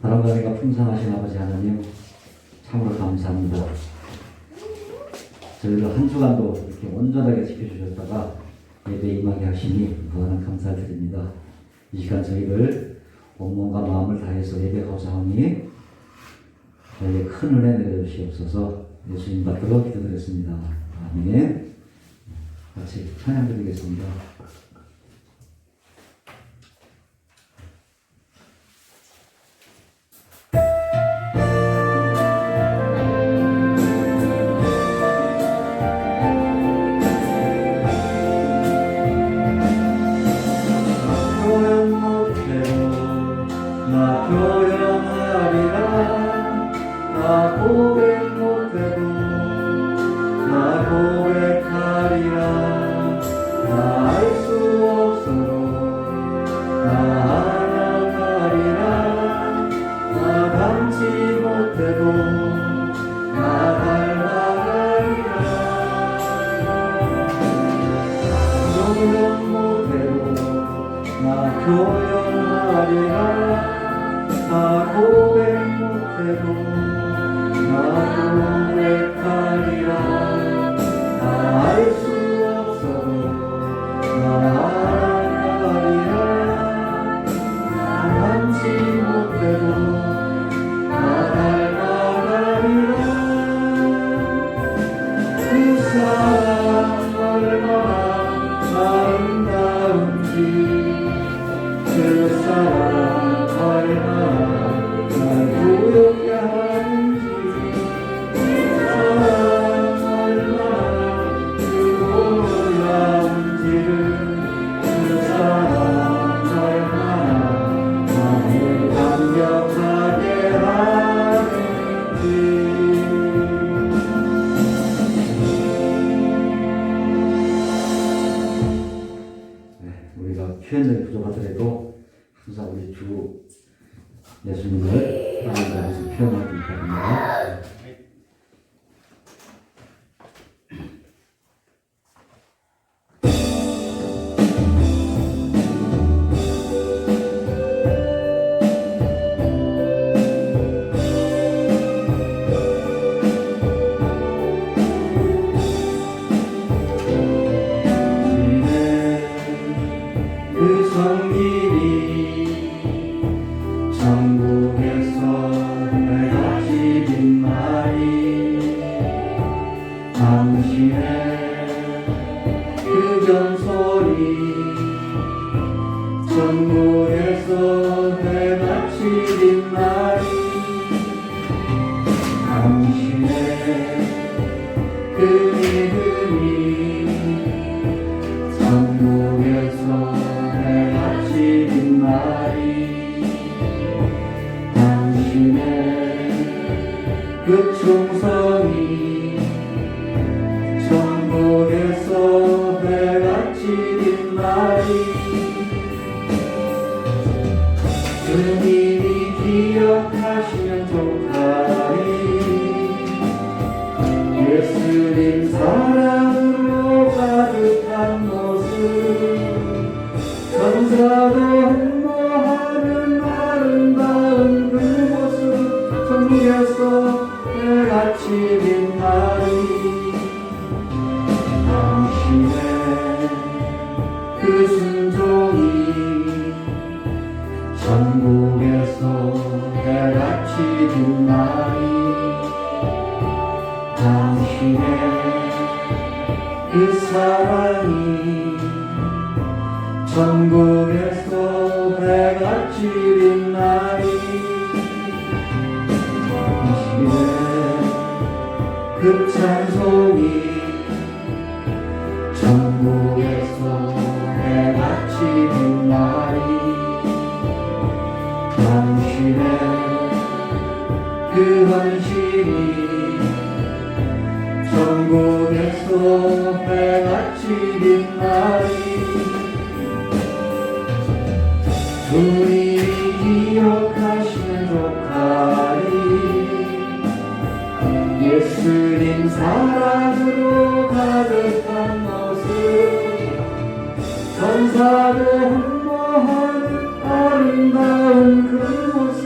바람과 은혜가 풍성하신 아버지 하나님 참으로 감사합니다. 저희를 한 주간도 이렇게 온전하게 지켜주셨다가 예배에 임하게 하시니 무한한 감사를 드립니다. 이 시간 저희를 온몸과 마음을 다해서 예배하고자 하니 저희에게 큰 은혜 내려주시옵소서. 예수님 받들어 기도드렸습니다. 아멘. 같이 찬양 드리겠습니다. 표현력이 부족하더라도 항상 우리 주 예수님을 따라가면서 표현하기 바랍니다. 그 충성이 천국에서 배같이 빈 날이 주님이 기억하시면 좋다리 예수님 사랑으로 가득한 모습 천사도 흠모하는 아름다운 그 모습 천국에서 같이 빈 날이 당신의 그 순종이 천국에서 같이 빈 날이 당신의 그 사랑이 천국에서 같이 빈 날이 그 찬송이 천국에서 해같이 빈 날이 당신의 그 헌신이 천국에서 해같이 빈 날이 주님이 기억하시는 조카리 예수님 사랑으로 가득한 모습 천사도 흠모하는 아름다운 그 모습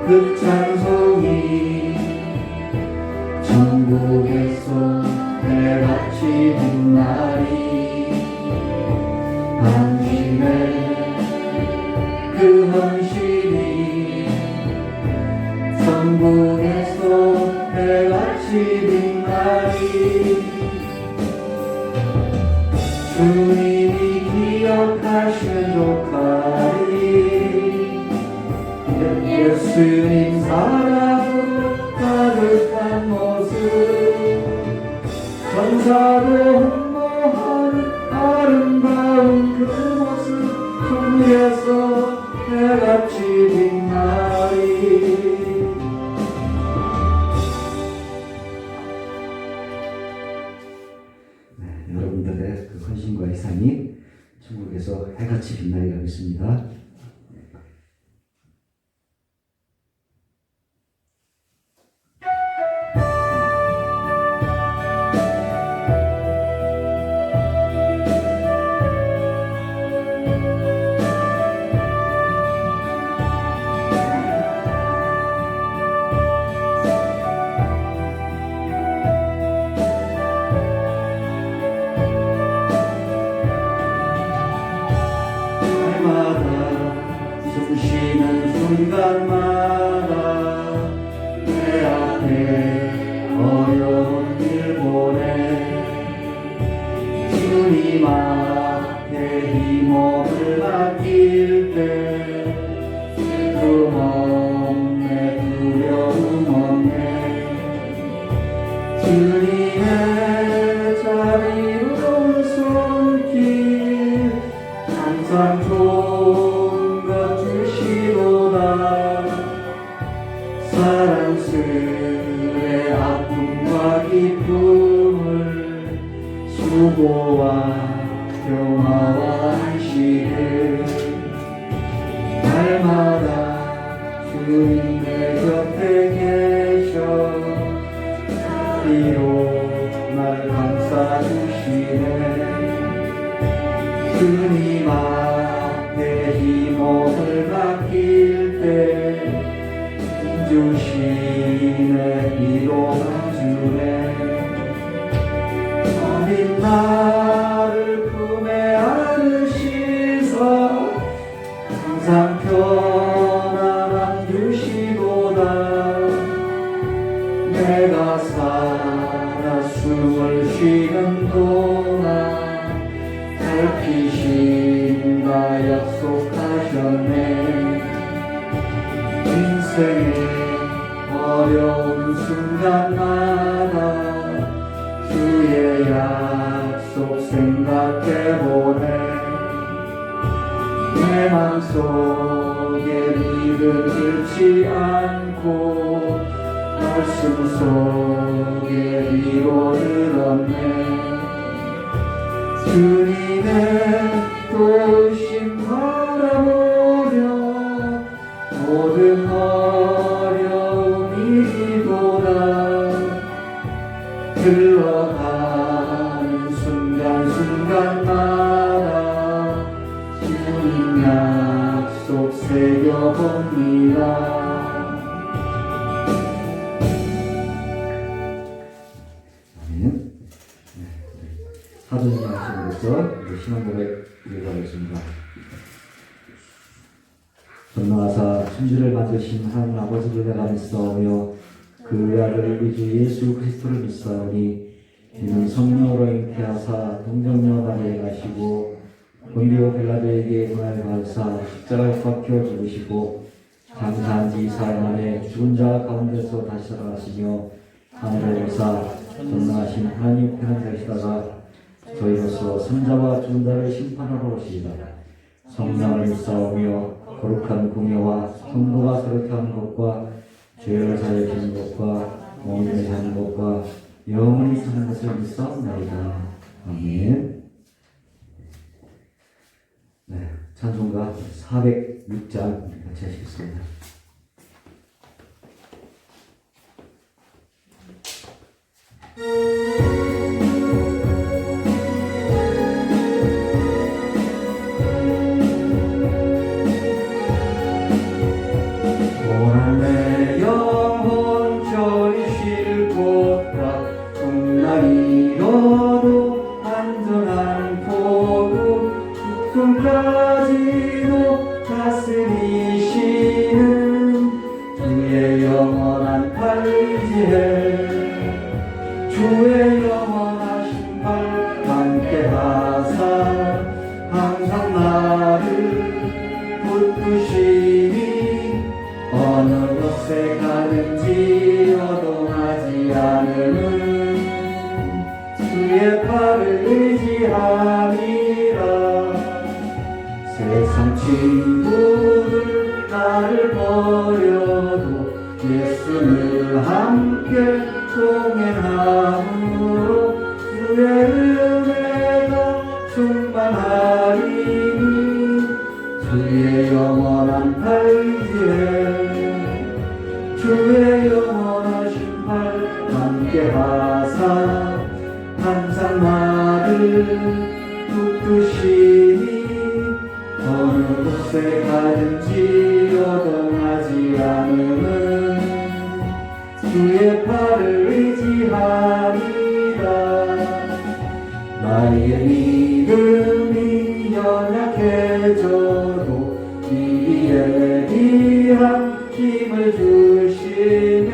그 찬송이 천국에서 해같이 빛나리. 당신의 그 헌신이 천국에서 해같이 빛나리. 주님이 기억하시면 좋다리. 예수님 사랑으로 가득한 모습, 전사도 흠모하는 아름다운 그 모습, 천국에서 해같이 빛나리. 여러분들의 그 헌신과 희생이 천국에서 해같이 빛나리라고 있습니다. 숨쉬는 순간마다 내 앞에 어려운 일 보내. 주님 앞에 힘을 맡길 때 슬픔 없네, 두려움 없네. 주님의 자비로운 손길 항상 좋은 것 주시도다. 사랑스레 아픔과 기쁨을, 수고와 평화와 안식을 날마다 주님의 곁에 계셔 자비로 날 감싸주시네. 주님 앞에 힘을 맡길 때 주시네, 위로가 주네. 어린 나를 품에 안으시사 항상 편안함 주시도다. 내가 살아 숨을 쉬는 동안 살피신다 약속하셨네. 인생의 어려운 순간마다 주의 약속 생각해보네. 내 맘속에 믿음 잃지 않고 말씀 속에 위로를 얻네. 주님의 도우심 바라보며 모든 어려움이 이도다. 흘러가는 순간순간마다 주님 약속 새겨봅니다. 사도행전 하심으로써 신앙 고백 읽어보겠습니다. 전능하사 천지를 만드신 하나님 아버지를 내가 믿사오며 그 외아들 우리 주 예수 그리스도를 믿사오니 이는 성령으로 잉태하사 동정녀 마리아에 가시고 본디오 빌라도에게 고난을 받으사 십자가에 박혀 죽으시고 장사한 지 4일 만에 죽은 자 가운데서 다시 살아나시며 하늘에 오르사 전능하신 하나님 편한 자시다가 저희로서 선자와 죽은 자를 심판하러 오시리라. 성령을 믿사오며 거룩한 공예와 성도가 서로 하는 것과 죄를 사하여 주는 것과 몸을 사는 것과 영원히 사는 것을 믿사옵나이다. 아멘. 네, 찬송가 406장 같이 하시겠습니다. 오늘 붙드시니 어느 곳에 가든지 요동하지 않으는 주의 팔을 의지함이라. 세상 친구들 나를 버려도 예수를 함께 동행함으로 주의 은혜가 충만하리니 주의 영원한 팔지에 주의 영원하신 팔 함께하사 항상 나를 붙드시니 어느 곳에 가든지 요동하지 않으는 주의 팔을 의지하리라. 나의 믿음이 연약해져도 이에 비한 힘을 주시며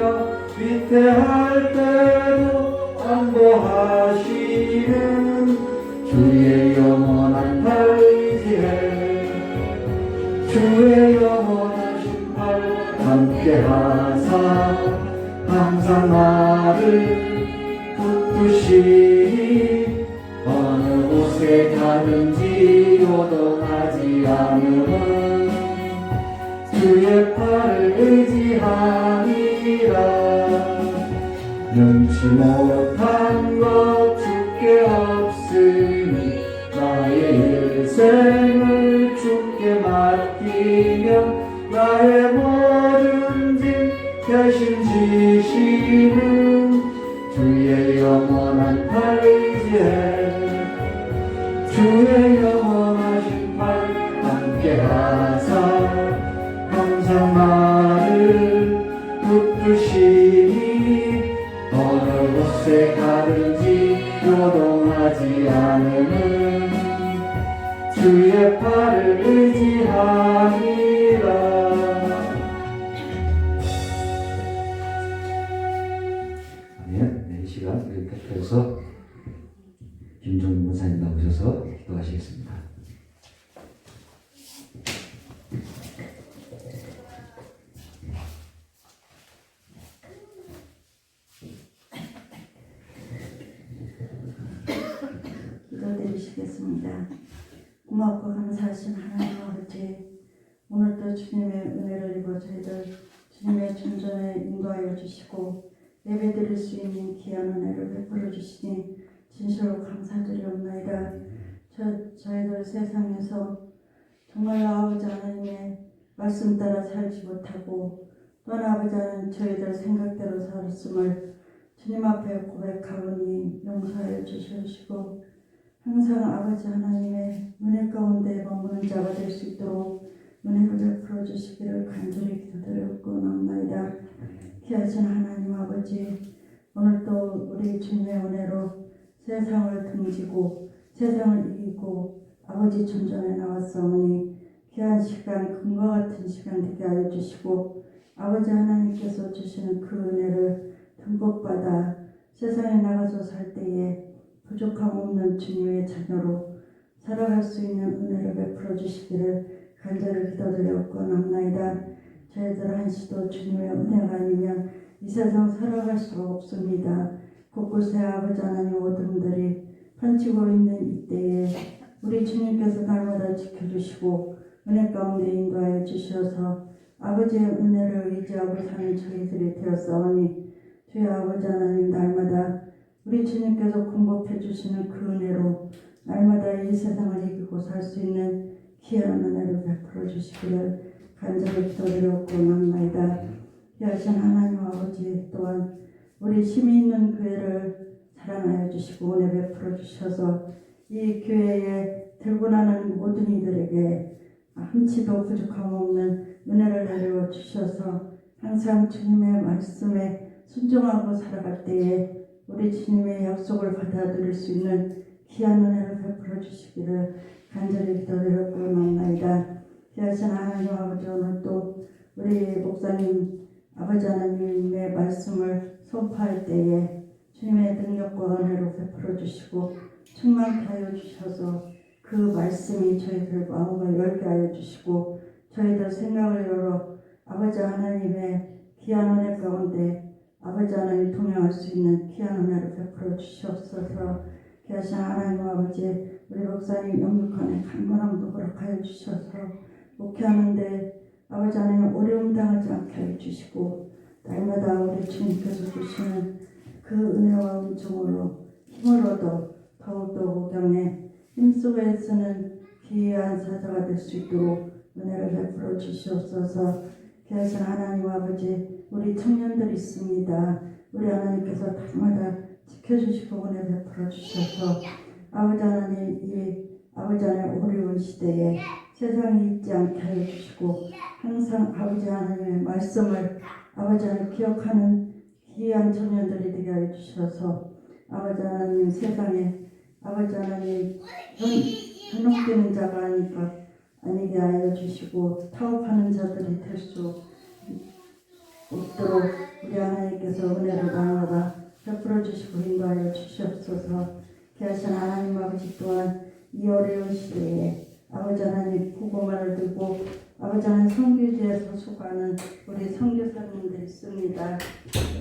위태할 때도 안보하시는 주의 영원한 팔 의지해 주의 영원하신 팔 함께하사 항상 나를 붙드시니 어느 곳에 가든지 요동하지 않으면 주의 팔을 의지하니라. 능치 못한 것 주께 없으니 나의 일생을 주께 맡기며 나의 모든 짐 대신 지시는 주의 영원한 팔 의지해 주의 영원하신 팔 함께하사 항상 나를 붙드시니 어느 곳에 가든지 요동하지 않으는 주의 팔을 의지하니라. 이 시간 우리 대표에서 김종민 목사님 나오셔서 기도하시겠습니다. 기도드리시겠습니다. 고맙고 감사하신 하나님 아버지, 오늘도 주님의 은혜를 입어 저희들 주님의 전전에 인도하여 주시고 예배드릴 수 있는 귀한 은혜를 베풀어 주시니 진실로 감사드리옵나이다. 저희들 세상에서 정말 아버지 하나님의 말씀 따라 살지 못하고 또한 아버지 하나님 저희들 생각대로 살았음을 주님 앞에 고백하오니 용서하여 주시옵시고 항상 아버지 하나님의 은혜 가운데 머무는 자가 될 수 있도록 은혜를 베풀어 주시기를 간절히 기도드렸고나옵나이다. 귀하신 하나님 아버지, 오늘도 우리 주님의 은혜로 세상을 등지고 세상을 이기고 아버지 전전에 나왔사오니 귀한 시간, 금과 같은 시간 되게 하여 주시고 아버지 하나님께서 주시는 그 은혜를 듬뿍 받아 세상에 나가서 살 때에 부족함 없는 주님의 자녀로 살아갈 수 있는 은혜를 베풀어 주시기를 간절히 기도드렸고나옵나이다. 저희들 한시도 주님의 은혜가 아니면 이 세상 살아갈 수가 없습니다. 곳곳에 아버지 하나님 어둠들이 판치고 있는 이때에 우리 주님께서 날마다 지켜주시고 은혜 가운데 인도하여 주셔서 아버지의 은혜를 의지하고 사는 저희들이 되었사오니 주의 아버지 하나님 날마다 우리 주님께서 공급해 주시는 그 은혜로 날마다 이 세상을 이기고 살 수 있는 귀한 은혜를 베풀어 주시기를 간절히 기도드렸고나옵나이다. 귀하신 하나님 아버지, 또한 우리 힘이 있는 교회를 사랑하여 주시고 은혜 베풀어 주셔서 이 교회에 들고 나는 모든 이들에게 한치도 부족함 없는 은혜를 내려 주셔서 항상 주님의 말씀에 순종하고 살아갈 때에 우리 주님의 약속을 받아들일 수 있는 귀한 은혜를 베풀어 주시기를 간절히 기도드렸고나옵나이다. 귀하신 하나님 아버지, 오늘도 우리 목사님 아버지 하나님의 말씀을 선포할 때에 주님의 능력과 은혜로 베풀어 주시고 충만케 하여 주셔서 그 말씀이 저희들 마음을 열게 하여 주시고 저희들 생각을 열어 아버지 하나님의 귀한 은혜 가운데 아버지 하나님 동행할 수 있는 귀한 은혜를 베풀어 주시옵소서. 귀하신 하나님 아버지, 우리 목사님 영육간에 강건함도 허락하여 주셔서 목회하는데 아버지 하나님 어려움 당하지 않게 하여 주시고 날마다 우리 주님께서 주시는 그 은혜와 은총으로 힘을 얻어 더욱더 목양에 힘쓰고 쓰는 귀한 사자가 될 수 있도록 은혜를 베풀어 주시옵소서. 귀하신 하나님 아버지, 우리 청년들 있습니다. 우리 하나님께서 날마다 지켜주시고 은혜 베풀어 주셔서 아버지 하나님, 이 아버지 하나님 어려운 시대에 세상이 잊지 않게 하여 주시고 항상 아버지 하나님의 말씀을 아버지 하나님 기억하는 귀한 청년들이 되게 하여 주셔서 아버지 하나님 세상에 아버지 하나님 현혹되는 자가 아니게 하여 주시고 타협하는 자들이 될 수 없도록 우리 하나님께서 은혜를 날마다 베풀어 주시고 인도하여 주시옵소서. 귀하신 하나님 아버지 또한 이 어려운 시대에 아버지 하나님 복음을 들고 아버지 하나님 선교지에서 수고하는 우리 선교사님들 있습니다.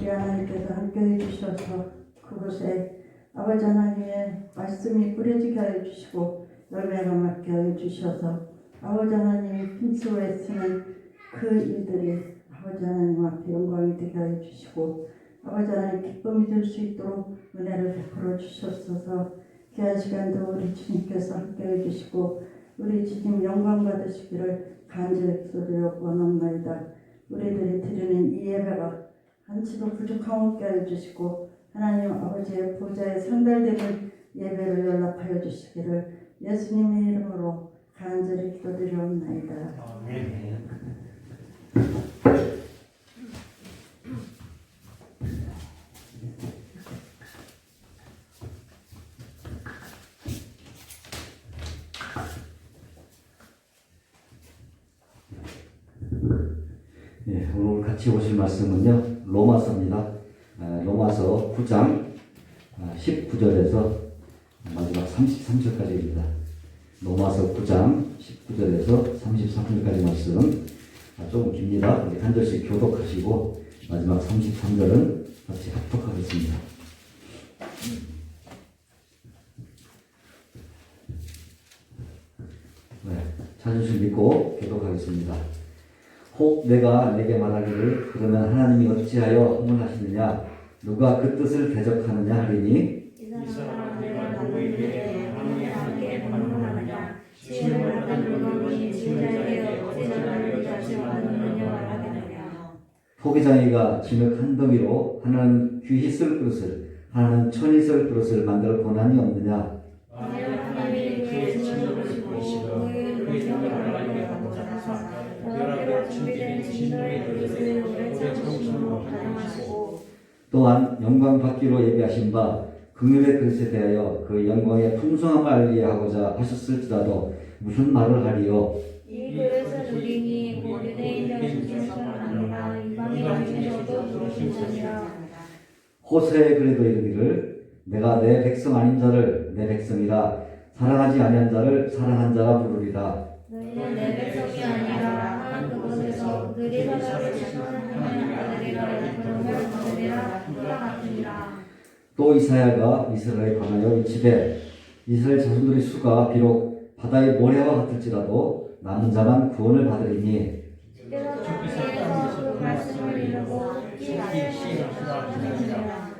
우리 하나님께서 함께해 주셔서 그곳에 아버지 하나님의 말씀이 뿌려지게 하여 주시고 열매가 맺게 하여 주셔서 아버지 하나님이 힘쓰고 애쓰는 그 일들이 아버지 하나님 앞에 영광이 되게 하여 주시고 아버지 하나님 기쁨이 될 수 있도록 은혜를 베풀어 주셨소서. 귀한 시간도 우리 주님께서 함께해 주시고 우리 주님 영광 받으시기를 간절히 기도드려 원합니다. 우리들이 드리는 이 예배가 한치도 부족함 없게 하여 주시고 하나님 아버지의 보좌에 상달되는 예배를 연락하여 주시기를 예수님의 이름으로 간절히 기도드려옵나이다. 아멘. 예, 오늘 같이 보실 말씀은요 로마서입니다. 로마서 9장 19절에서 마지막 33절까지입니다. 로마서 9장 19절에서 33절까지 말씀 조금 깁니다. 우리 한 절씩 교독하시고 마지막 33절은 같이 합독하겠습니다. 찾으실 믿고 교독하겠습니다. 혹 내가 내게 말하기를 그러면 하나님이 어찌하여 허물하시느냐 누가 그 뜻을 대적하느냐 하리니 이 사람은 내가 누구에게 하나님께 반문하느냐 지혜를 받은 물건이 지혜자에게 어찌하여 다시 받느냐 말하겠느냐. 포기장이가 진흙 한 덩이로 하나는 귀히 쓸 그릇을 하나는 천이 쓸 그릇을 만들 고난이 없느냐. 만일 하나님이 그의 진을 보시고 그의 능력을 알게 하고자 벼락으로 준비된 진노의 그릇을 오래 참으심으로 가능하시고 또한 영광 받기로 예비하신 바 긍휼의 그릇에 대하여 그 영광의 풍성함을 알게 하고자 하셨을지라도 무슨 말을 하리요. 이 그릇은 우리니 곧 유대인들 중에서는 아니라 이방인 중에서도 부르심이니라. 호세에 그래도 이르기를 내가 내 백성 아닌 자를 내 백성이라 사랑하지 아니한 자를 사랑한 자라 부르리라. 너희는 내 백성이 아니라 한 그곳에서 그들이 살아를 하나님의 아들이라 이름을 받으리라 그와 같으니라. 또 이사야가 이스라엘에 관하여 이르시되 이스라엘 자손들의 수가 비록 바다의 모래와 같을지라도 남은 자만 구원을 받으리니 주께서 땅에서 그 말씀을 이루고 이 나를 하시니라.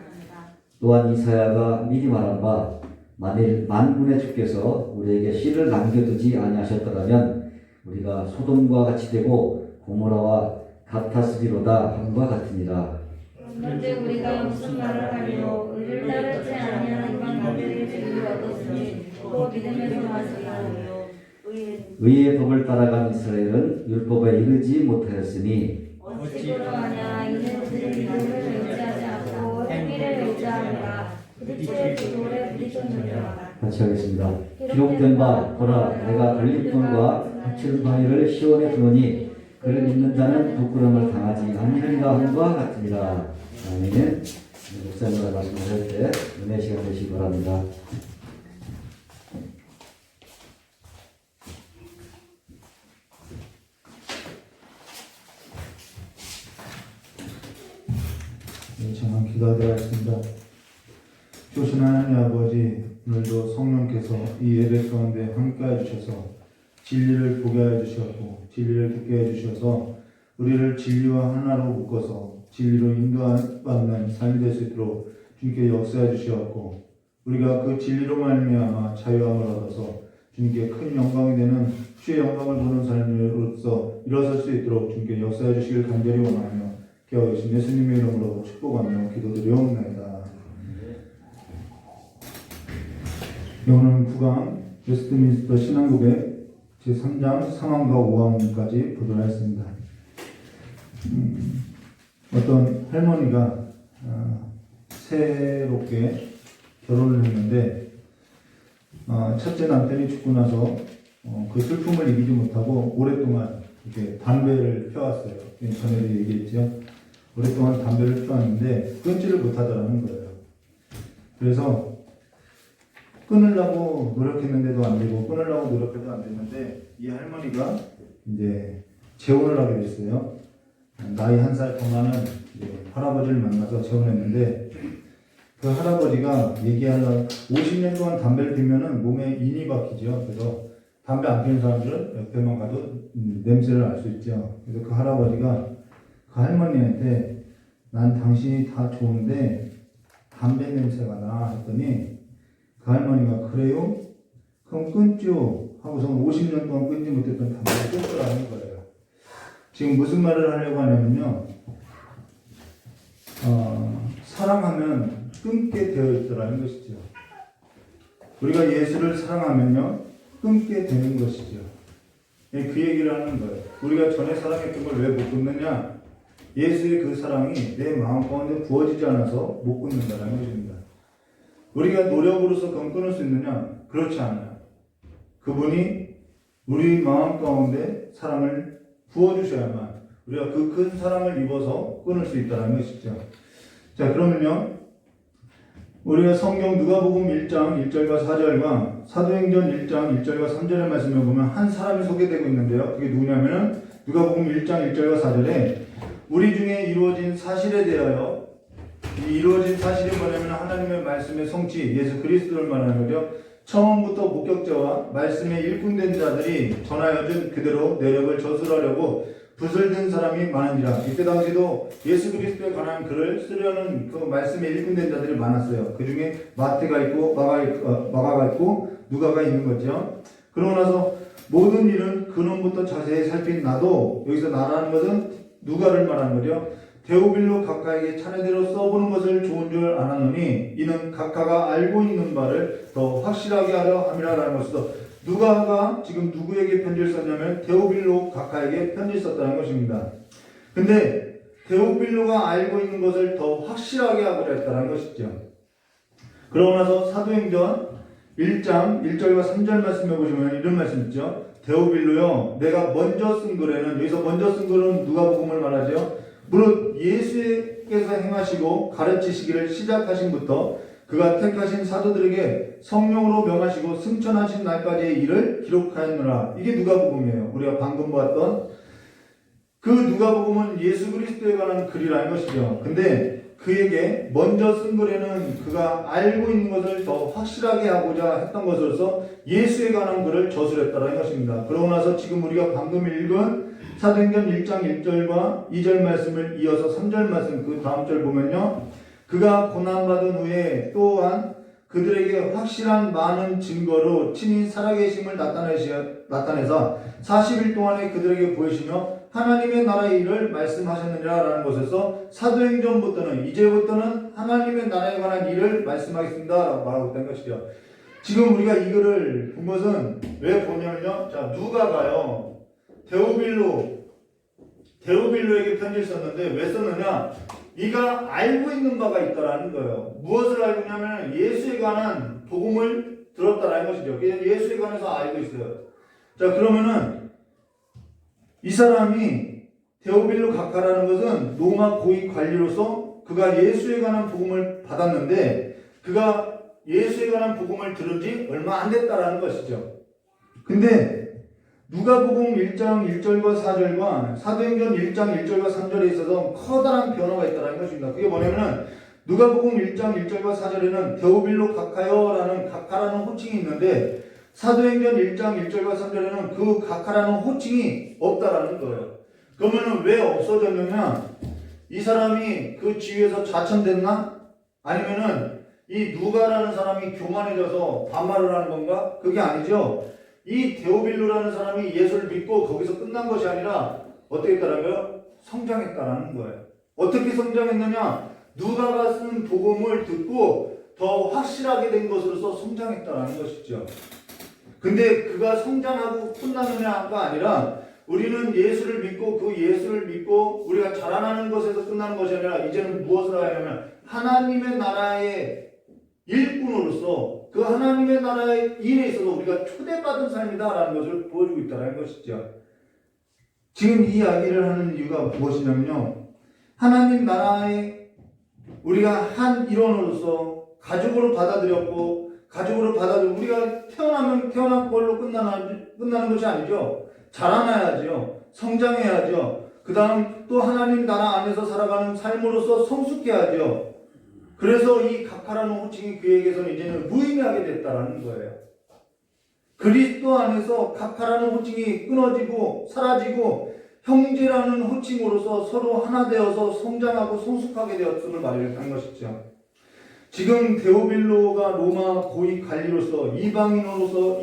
또한 이사야가 미리 말한 바 만일 만군의 주께서 우리에게 씨를 남겨두지 아니하셨더라면 우리가 소돔과 같이 되고 고모라와 같았으리로다 함과 같으니라. 그런데 우리가 무슨 말을 하리요. 의를 따르지 아니하는 이방인들의 지위를 얻었으니 또 믿음에서 맞으리요. 의의 법을 따라간 이스라엘은 율법에 이르지 못하였으니 어찌 그러하냐. 이는 그들의 믿음을 의지하지 않고 행위를 의지하느라 부딪힐 돌에 부딪혔느니라. 같이 하겠습니다. 기록된 바 보라 내가 걸림돌과 거칠 바위를 시온에 두노니 그를 믿는 자는 부끄러움을 당하지 아니하리라 함과 같으니라. 아멘. 목사님과 말씀하실 때 은혜 시간 되시기 바랍니다. 같이 한번 기도하도록 하겠습니다. 주신 하나님 아버지, 오늘도 성령께서 이 예배 가운데 함께해 주셔서 진리를 보게 해 주셨고 진리를 듣게 해 주셔서 우리를 진리와 하나로 묶어서 진리로 인도받는 삶이 될 수 있도록 주님께 역사해 주셨고 우리가 그 진리로 말미암아 자유함을 얻어서 주님께 큰 영광이 되는 주의 영광을 보는 삶으로서 일어설 수 있도록 주님께 역사해 주시길 간절히 원하며 기도하고 계신 예수님의 이름으로 축복하며 기도드리옵나이다. 오늘 9강 웨스트민스터 신앙고백 제3장 3항과 5항까지 보도록 하겠습니다. 어떤 할머니가 새롭게 결혼을 했는데 첫째 남편이 죽고 나서 그 슬픔을 이기지 못하고 오랫동안 이렇게 담배를 펴왔어요. 전에도 얘기했죠. 오랫동안 담배를 펴왔는데 끊지를 못하더라는 거예요. 그래서 끊으려고 노력했는데도 안 되고 끊으려고 노력해도 안 됐는데 이 할머니가 이제 재혼을 하게 됐어요. 나이 1살 더 많은 할아버지를 만나서 재혼했는데 그 할아버지가 얘기하려고 50년 동안 담배를 피면은 몸에 인이 박히죠. 그래서 담배 안 피는 사람들은 옆에만 가도 냄새를 알 수 있죠. 그래서 그 할아버지가 그 할머니한테 난 당신이 다 좋은데 담배 냄새가 나 했더니 그 할머니가 그래요? 그럼 끊죠. 하고서는 50년 동안 끊지 못했던 담배를 끊으라는 거예요. 지금 무슨 말을 하려고 하냐면요. 사랑하면 끊게 되어 있더라는 것이죠. 우리가 예수를 사랑하면요. 끊게 되는 것이죠. 그 얘기를 하는 거예요. 우리가 전에 사랑했던 걸 왜 못 끊느냐? 예수의 그 사랑이 내 마음 가운데 부어지지 않아서 못 끊는다는 것입니다. 우리가 노력으로서 그럼 끊을 수 있느냐? 그렇지 않아요. 그분이 우리 마음 가운데 사랑을 부어주셔야만 우리가 그 큰 사랑을 입어서 끊을 수 있다는 것이죠. 자, 그러면요. 우리가 성경 누가복음 1장 1절과 4절과 사도행전 1장 1절과 3절의 말씀을 보면 한 사람이 소개되고 있는데요. 그게 누구냐면은 누가복음 1장 1절과 4절에 우리 중에 이루어진 사실에 대하여 이 이루어진 사실이 뭐냐면 하나님의 말씀의 성취 예수 그리스도를 말하는 거죠. 처음부터 목격자와 말씀에 일꾼된 자들이 전하여 준 그대로 내력을 저술하려고 붓을 든 사람이 많은지라. 이때 당시도 예수 그리스도에 관한 글을 쓰려는 그 말씀에 일꾼된 자들이 많았어요. 그 중에 마태가 있고 마가가 있고 누가가 있는 거죠. 그러고 나서 모든 일은 근원부터 자세히 살핀 나도 여기서 나라는 것은 누가를 말하는 거죠. 데오빌로 각하에게 차례대로 써보는 것을 좋은 줄 알았노니 이는 각하가 알고 있는 바를 더 확실하게 하려 함이라는 것이죠. 누가가 지금 누구에게 편지를 썼냐면 데오빌로 각하에게 편지를 썼다는 것입니다. 근데 데오빌로가 알고 있는 것을 더 확실하게 하고자 했다는 것이죠. 그러고 나서 사도행전 1장 1절과 3절 말씀해 보시면 이런 말씀 있죠. 데오빌로요 내가 먼저 쓴 글에는 여기서 먼저 쓴 글은 누가복음을 말하죠. 무릇 예수께서 행하시고 가르치시기를 시작하신부터 그가 택하신 사도들에게 성령으로 명하시고 승천하신 날까지의 일을 기록하였노라. 이게 누가복음이에요. 우리가 방금 보았던 그 누가복음은 예수 그리스도에 관한 글이라는 것이죠. 근데 그에게 먼저 쓴 글에는 그가 알고 있는 것을 더 확실하게 하고자 했던 것으로서 예수에 관한 글을 저술했다는 것입니다. 그러고 나서 지금 우리가 방금 읽은 사도행전 1장 1절과 2절 말씀을 이어서 3절 말씀 그 다음 절 보면요. 그가 고난받은 후에 또한 그들에게 확실한 많은 증거로 친히 살아계심을 나타내서 40일 동안에 그들에게 보이시며 하나님의 나라의 일을 말씀하셨느니라라는 것에서 사도행전부터는 이제부터는 하나님의 나라에 관한 일을 말씀하겠습니다 라고 말하고 있다는 것이죠. 지금 우리가 이 글을 본 것은 왜 보냐면요. 자, 누가가요 데오빌로에게 편지를 썼는데 왜 썼느냐? 이가 알고 있는 바가 있다라는 거예요. 무엇을 알고 있냐면 예수에 관한 복음을 들었다라는 것이죠. 예수에 관해서 알고 있어요. 자, 그러면은 이 사람이 데오빌로 각하라는 것은 로마 고위 관리로서 그가 예수에 관한 복음을 받았는데 그가 예수에 관한 복음을 들은 지 얼마 안 됐다라는 것이죠. 근데 누가복음 1장 1절과 4절과 사도행전 1장 1절과 3절에 있어서 커다란 변화가 있다는 것입니다. 그게 뭐냐면은 누가복음 1장 1절과 4절에는 데오빌로 각하라는 호칭이 있는데 사도행전 1장 1절과 3절에는 그 각하라는 호칭이 없다라는 거예요. 그러면은 왜 없어졌느냐? 이 사람이 그 지위에서 좌천됐나? 아니면은 이 누가라는 사람이 교만해져서 반말을 하는 건가? 그게 아니죠. 이 데오빌로라는 사람이 예수를 믿고 거기서 끝난 것이 아니라 어떻게 했다라고요? 성장했다라는 거예요. 어떻게 성장했느냐? 누가가 쓴 복음을 듣고 더 확실하게 된 것으로서 성장했다라는 것이죠. 근데 그가 성장하고 끝나느냐가 아니라 우리는 예수를 믿고 그 예수를 믿고 우리가 자라나는 것에서 끝나는 것이 아니라 이제는 무엇을 하냐면 하나님의 나라의 일꾼으로서 그 하나님의 나라의 일에 있어서 우리가 초대받은 삶이다라는 것을 보여주고 있다는 것이죠. 지금 이 이야기를 하는 이유가 무엇이냐면요. 하나님 나라의 우리가 한 일원으로서 가족으로 받아들였고 가족으로 받아들이고 우리가 태어나면 태어난 걸로 끝나는 것이 아니죠. 자라나야죠. 성장해야죠. 그 다음 또 하나님 나라 안에서 살아가는 삶으로서 성숙해야죠. 그래서 이 각하라는 호칭이 그에게서는 이제는 무의미하게 됐다라는 거예요. 그리스도 안에서 각하라는 호칭이 끊어지고 사라지고 형제라는 호칭으로서 서로 하나 되어서 성장하고 성숙하게 되었음을 말하는 것이죠. 지금 데오빌로가 로마 고위 관리로서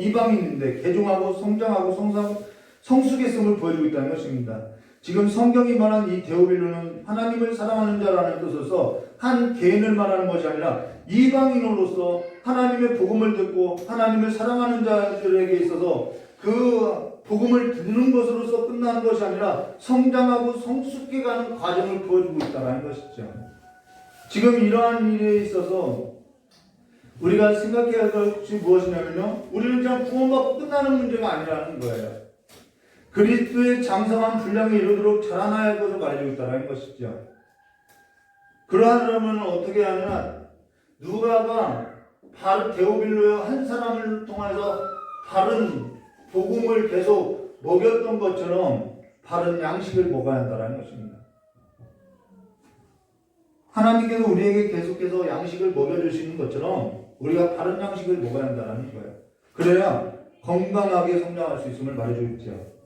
이방인인데 개종하고 성장하고 성숙했음을 보여주고 있다는 것입니다. 지금 성경이 말한 이 데오빌로는 하나님을 사랑하는 자라는 뜻으로서 한 개인을 말하는 것이 아니라 이방인으로서 하나님의 복음을 듣고 하나님을 사랑하는 자들에게 있어서 그 복음을 듣는 것으로서 끝나는 것이 아니라 성장하고 성숙해가는 과정을 보여주고 있다는 것이죠. 지금 이러한 일에 있어서 우리가 생각해야 할 것이 무엇이냐면요. 우리는 그냥 구원받고 끝나는 문제가 아니라는 거예요. 그리스도의 장성한 분량에 이르도록 자라나야 할 것을 말해주고 있다는 것이죠. 그러하려면 어떻게 하느냐. 누가가 바른 데오빌로의 한 사람을 통해서 바른 복음을 계속 먹였던 것처럼 바른 양식을 먹어야 한다는 것입니다. 하나님께서 우리에게 계속해서 양식을 먹여주시는 것처럼 우리가 바른 양식을 먹어야 한다는 거예요. 그래야 건강하게 성장할 수 있음을 말해주고 있죠.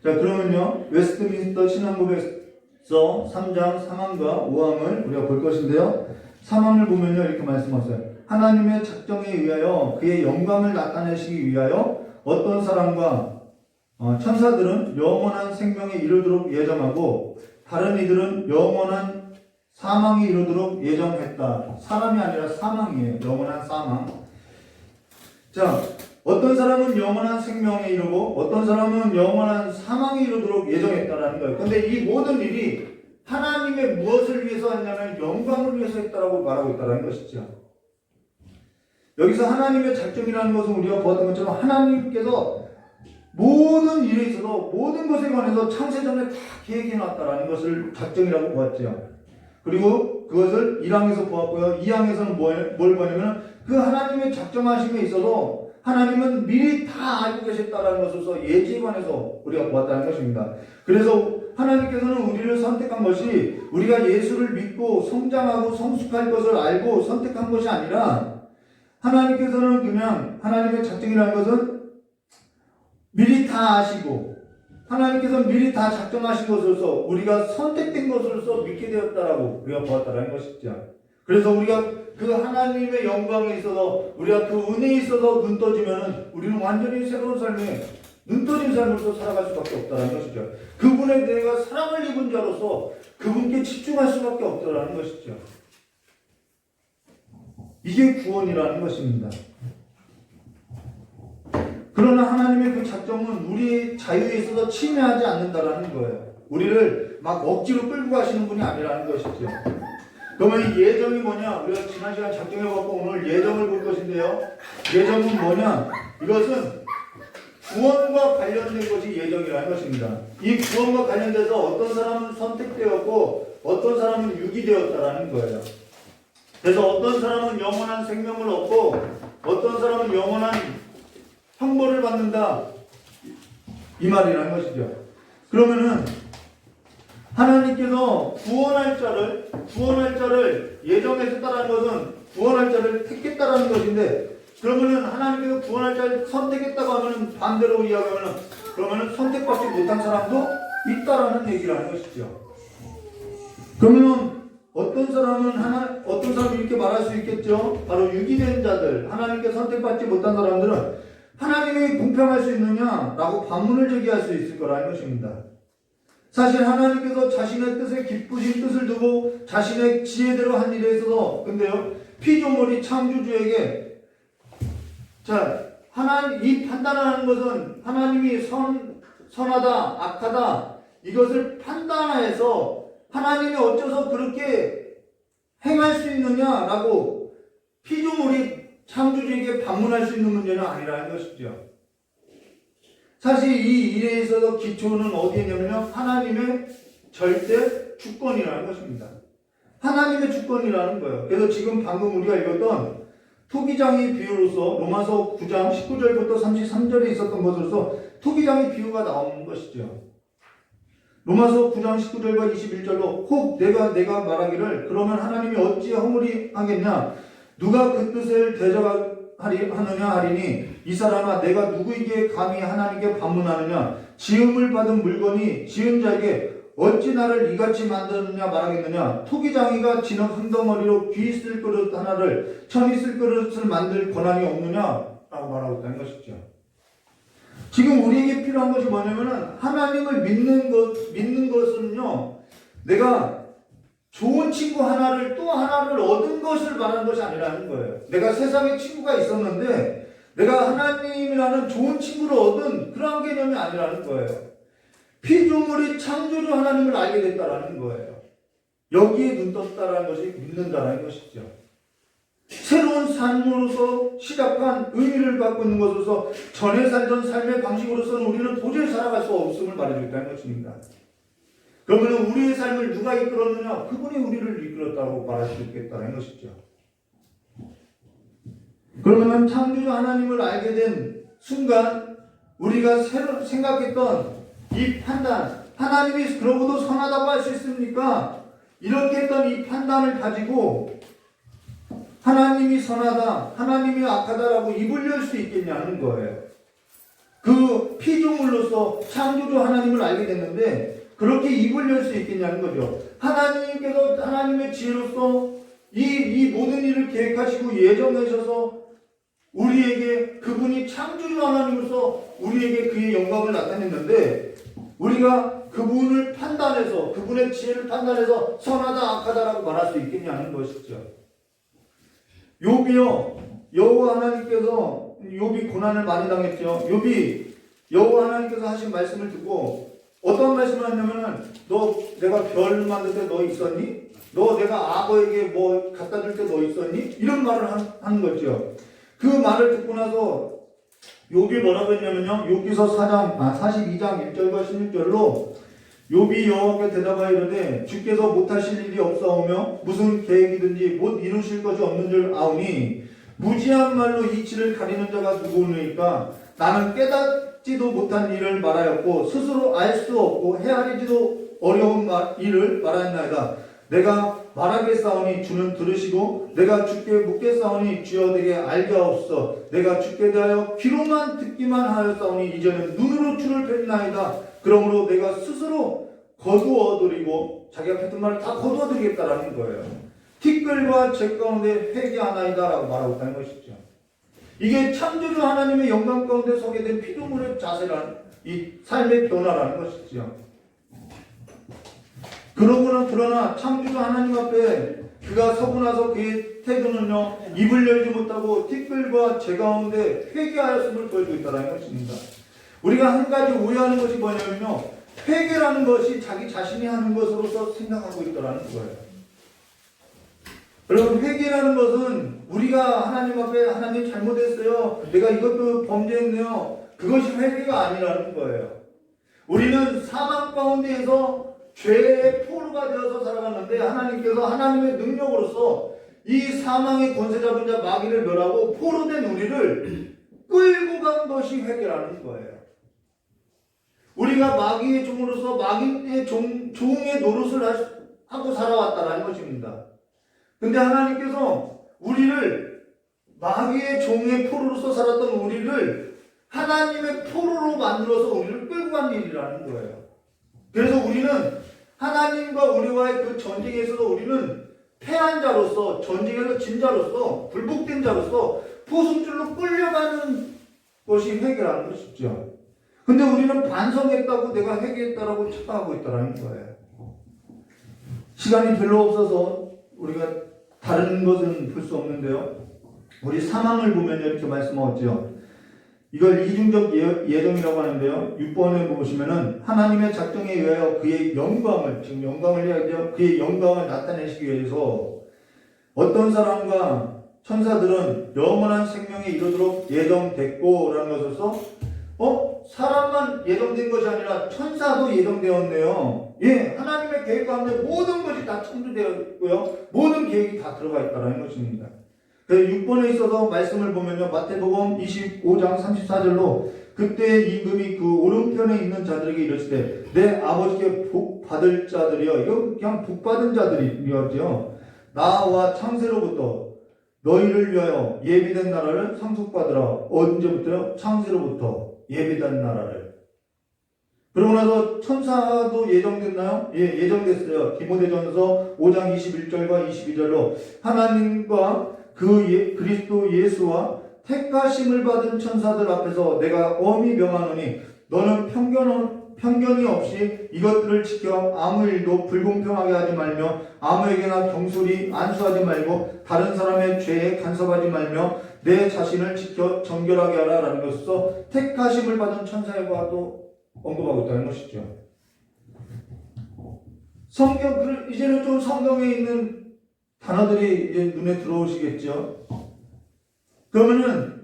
자, 그러면요. 웨스트민스터 신앙고백서 3장 3항과 5항을 우리가 볼 것인데요. 3항을 보면요. 이렇게 말씀하세요. 하나님의 작정에 의하여 그의 영광을 나타내시기 위하여 어떤 사람과 천사들은 영원한 생명에 이르도록 예정하고 다른 이들은 영원한 사망이 이르도록 예정했다. 사람이 아니라 사망이에요. 영원한 사망. 자, 어떤 사람은 영원한 생명에 이르고 어떤 사람은 영원한 사망에 이르도록 예정했다라는 거예요. 근데 이 모든 일이 하나님의 무엇을 위해서 했냐면 영광을 위해서 했다라고 말하고 있다는 것이죠. 여기서 하나님의 작정이라는 것은 우리가 보았던 것처럼 하나님께서 모든 일에 있어서 모든 것에 관해서 창세전에 다 계획해 놨다라는 것을 작정이라고 보았죠. 그리고 그것을 1항에서 보았고요. 2항에서는 뭘 보냐면 그 하나님의 작정하심에 있어서 하나님은 미리 다 알고 계셨다는 것으로서 예지에 관해서 우리가 보았다는 것입니다. 그래서 하나님께서는 우리를 선택한 것이 우리가 예수를 믿고 성장하고 성숙할 것을 알고 선택한 것이 아니라 하나님께서는 그냥 하나님의 작정이라는 것은 미리 다 아시고 하나님께서 미리 다 작정하신 것으로서 우리가 선택된 것으로서 믿게 되었다라고 우리가 보았다는 것이죠. 그래서 우리가 그 하나님의 영광에 있어서 우리가 그 은혜에 있어서 눈 떠지면은 우리는 완전히 새로운 삶에 눈 떠진 삶으로서 살아갈 수밖에 없다는 것이죠. 그분에 내가 사랑을 입은 자로서 그분께 집중할 수밖에 없다는 것이죠. 이게 구원이라는 것입니다. 그러나 하나님의 그 작정은 우리의 자유에 있어서 침해하지 않는다라는 거예요. 우리를 막 억지로 끌고 가시는 분이 아니라는 것이죠. 그러면 이 예정이 뭐냐? 우리가 지난 시간 작정해갖고 오늘 예정을 볼 것인데요. 예정은 뭐냐? 이것은 구원과 관련된 것이 예정이라는 것입니다. 이 구원과 관련돼서 어떤 사람은 선택되었고 어떤 사람은 유기되었다라는 거예요. 그래서 어떤 사람은 영원한 생명을 얻고 어떤 사람은 영원한 형벌을 받는다. 이 말이라는 것이죠. 그러면은 하나님께서 구원할 자를 예정하셨다는 것은 구원할 자를 택했다라는 것인데, 그러면은 하나님께서 구원할 자를 선택했다고 하면은 반대로 이야기하면은 그러면은 선택받지 못한 사람도 있다라는 얘기라는 것이죠. 그러면 어떤 사람이 이렇게 말할 수 있겠죠? 바로 유기된 자들, 하나님께 선택받지 못한 사람들은 하나님이 공평할 수 있느냐라고 반문을 제기할 수 있을 거라는 것입니다. 사실 하나님께서 자신의 뜻에 기쁘신 뜻을 두고 자신의 지혜대로 한 일에 있어서, 근데요, 피조물이 창조주에게, 이 판단하는 것은 하나님이 선하다, 악하다, 이것을 판단해서 하나님이 어째서 그렇게 행할 수 있느냐라고 피조물이 창조주에게 반문할 수 있는 문제는 아니라는 것이죠. 사실 이 일에 있어서 기초는 어디에 있냐면요, 하나님의 절대 주권이라는 것입니다. 하나님의 주권이라는 거예요. 그래서 지금 방금 우리가 읽었던 토기장의 비유로서 로마서 9장 19절부터 33절에 있었던 것으로서 토기장의 비유가 나오는 것이죠. 로마서 9장 19절과 21절로 혹 내가 말하기를 그러면 하나님이 어찌 허물이 하겠냐, 누가 그 뜻을 대적하느냐 하리니 이 사람아 내가 누구에게 감히 하나님께 반문하느냐, 지음을 받은 물건이 지은 자에게 어찌 나를 이같이 만드느냐 말하겠느냐, 토기장이가 진흙 한 덩어리로 귀 쓸 그릇 하나를 천이 쓸 그릇을 만들 권한이 없느냐 라고 말하고 있다는 것이죠. 지금 우리에게 필요한 것이 뭐냐면은 하나님을 믿는 것은요, 내가 좋은 친구 하나를 또 하나를 얻은 것을 말하는 것이 아니라는 거예요. 내가 세상에 친구가 있었는데 내가 하나님이라는 좋은 친구를 얻은 그런 개념이 아니라는 거예요. 피조물이 창조주 하나님을 알게 됐다라는 거예요. 여기에 눈 떴다라는 것이 믿는다라는 것이죠. 새로운 삶으로서 시작한 의미를 갖고 있는 것으로서 전에 살던 삶의 방식으로서는 우리는 도저히 살아갈 수 없음을 말해주겠다는 것입니다. 그러면 우리의 삶을 누가 이끌었느냐? 그분이 우리를 이끌었다고 말할 수 있겠다는 것이죠. 그러면 창조주 하나님을 알게 된 순간 우리가 새로 생각했던 이 판단, 하나님이 그러고도 선하다고 할 수 있습니까? 이렇게 했던 이 판단을 가지고 하나님이 선하다, 하나님이 악하다라고 입을 열 수 있겠냐는 거예요. 그 피조물로서 창조주 하나님을 알게 됐는데 그렇게 입을 열 수 있겠냐는 거죠. 하나님께서 하나님의 지혜로서 이 모든 일을 계획하시고 예정하셔서 우리에게 그분이 창조주 하나님으로서 우리에게 그의 영광을 나타냈는데 우리가 그분을 판단해서 그분의 지혜를 판단해서 선하다 악하다라고 말할 수 있겠냐는 것이죠. 욥이요, 여호와 하나님께서 욥이 고난을 많이 당했죠. 욥이 여호와 하나님께서 하신 말씀을 듣고 어떤 말씀을 하냐면은 너 내가 별 만들 때 너 있었니? 너 내가 악어에게 뭐 갖다 줄 때 너 있었니? 이런 말을 하는 거죠. 그 말을 듣고 나서 욥이 뭐라고 했냐면요, 욥기서 42장 1절과 16절로 욥이 여호와께 대답하여 이르되 주께서 못하실 일이 없사오며 무슨 계획이든지 못 이루실 것이 없는 줄 아오니 무지한 말로 이치를 가리는 자가 누구니까 나는 깨닫지도 못한 일을 말하였고 스스로 알 수 없고 헤아리지도 어려운 일을 말하였나이다. 내가 말하겠사오니 주는 들으시고 내가 주께 묻겠사오니 주여 내게 알게 하옵소서. 내가 주께 대하여 귀로만 듣기만 하였사오니 이제는 눈으로 주를 뵙나이다. 그러므로 내가 스스로 거두어드리고 자기가 했던 말을 다 거두어드리겠다라는 거예요. 티끌과 재 가운데 회개하나이다 라고 말하고 있다는 것이죠. 이게 창조주 하나님의 영광 가운데 서게 된 피조물의 자세라는 이 삶의 변화라는 것이죠. 그러나 창조주 하나님 앞에 그가 서고 나서 그의 태도는요, 입을 열지 못하고 티끌과 재 가운데 회개하였음을 보여주고 있다는 것입니다. 우리가 한 가지 오해하는 것이 뭐냐면요, 회개라는 것이 자기 자신이 하는 것으로서 생각하고 있다는 거예요. 여러분, 회개라는 것은 우리가 하나님 앞에 하나님 잘못했어요, 내가 이것도 범죄했네요, 그것이 회개가 아니라는 거예요. 우리는 사망 가운데에서 죄의 포로가 되어서 살아가는데 하나님께서 하나님의 능력으로서 이 사망의 권세 잡은 자 마귀를 멸하고 포로된 우리를 끌고 간 것이 회개라는 거예요. 우리가 마귀의 종으로서 마귀의 종의 노릇을 하고 살아왔다라는 것입니다. 근데 하나님께서 우리를 마귀의 종의 포로로서 살았던 우리를 하나님의 포로로 만들어서 우리를 끌고 간 일이라는 거예요. 그래서 우리는 하나님과 우리와의 그 전쟁에 있어서 우리는 패한 자로서, 전쟁에서 진 자로서, 굴복된 자로서 포승줄로 끌려가는 것이 회개라는 것이죠. 근데 우리는 반성했다고 내가 회개했다라고 착각하고 있다는 거예요. 시간이 별로 없어서 우리가 다른 것은 볼 수 없는데요. 우리 사망을 보면 이렇게 말씀하죠. 이걸 이중적 예정이라고 하는데요. 6번에 보시면은 하나님의 작정에 의하여 그의 영광을, 지금 영광을 이야기하죠. 그의 영광을 나타내시기 위해서 어떤 사람과 천사들은 영원한 생명에 이르도록 예정됐고 라는 것으로서 사람만 예정된 것이 아니라 천사도 예정되었네요. 예, 하나님의 계획 가운데 모든 것이 다 창조되어 있고요. 모든 계획이 다 들어가 있다는 것입니다. 그래서 6번에 있어서 말씀을 보면요. 마태복음 25장 34절로 그때 임금이 그 오른편에 있는 자들에게 이르시되 내 아버지께 복 받을 자들이여. 이거 그냥 복 받은 자들이었죠. 나와 창세로부터 너희를 위하여 예비된 나라를 상속받으라. 언제부터요? 창세로부터 예비된 나라를. 그러고 나서 천사도 예정됐나요? 예, 예정됐어요. 디모데전서 5장 21절과 22절로 하나님과 그리스도 예수와 택하심을 받은 천사들 앞에서 내가 엄히 명하노니 너는 편견이 없이 이것들을 지켜 아무 일도 불공평하게 하지 말며 아무에게나 경솔히 안수하지 말고 다른 사람의 죄에 간섭하지 말며 내 자신을 지켜 정결하게 하라 라는 것으로서 택하심을 받은 천사에게도 언급하고 있다는 것이죠. 이제는 좀 성경에 있는 단어들이 이제 눈에 들어오시겠죠. 그러면은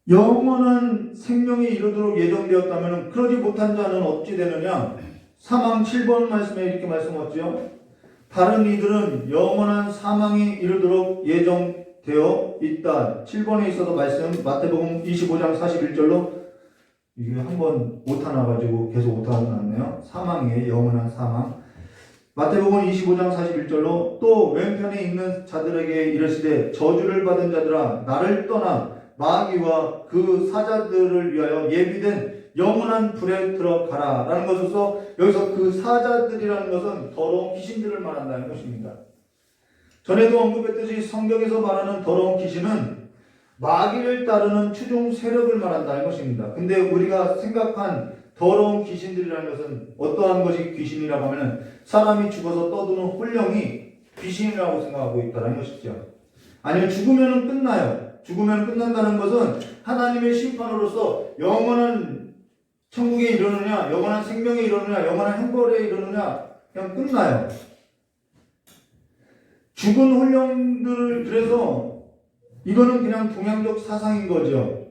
영원한 생명에 이르도록 예정되었다면 그러지 못한 자는 어찌 되느냐? 사망 7번 말씀에 이렇게 말씀하죠. 다른 이들은 영원한 사망에 이르도록 예정되어 있다. 7번에 있어서 말씀 마태복음 25장 41절로 이게 한번 오타 나가지고 계속 오타가 났네요. 사망에 영원한 사망. 마태복음 25장 41절로 또 왼편에 있는 자들에게 이르시되 저주를 받은 자들아 나를 떠나 마귀와 그 사자들을 위하여 예비된 영원한 불에 들어가라 라는 것으로서 여기서 그 사자들이라는 것은 더러운 귀신들을 말한다는 것입니다. 전에도 언급했듯이 성경에서 말하는 더러운 귀신은 마귀를 따르는 추종 세력을 말한다는 것입니다. 근데 우리가 생각한 더러운 귀신들이라는 것은 어떠한 것이 귀신이라고 하면 사람이 죽어서 떠드는 혼령이 귀신이라고 생각하고 있다는 것이죠. 아니면 죽으면 끝나요. 죽으면 끝난다는 것은 하나님의 심판으로서 영원한 천국에 이르느냐, 영원한 생명에 이르느냐, 영원한 형벌에 이르느냐, 그냥 끝나요. 죽은 혼령들을, 그래서 이거는 그냥 동양적 사상인 거죠.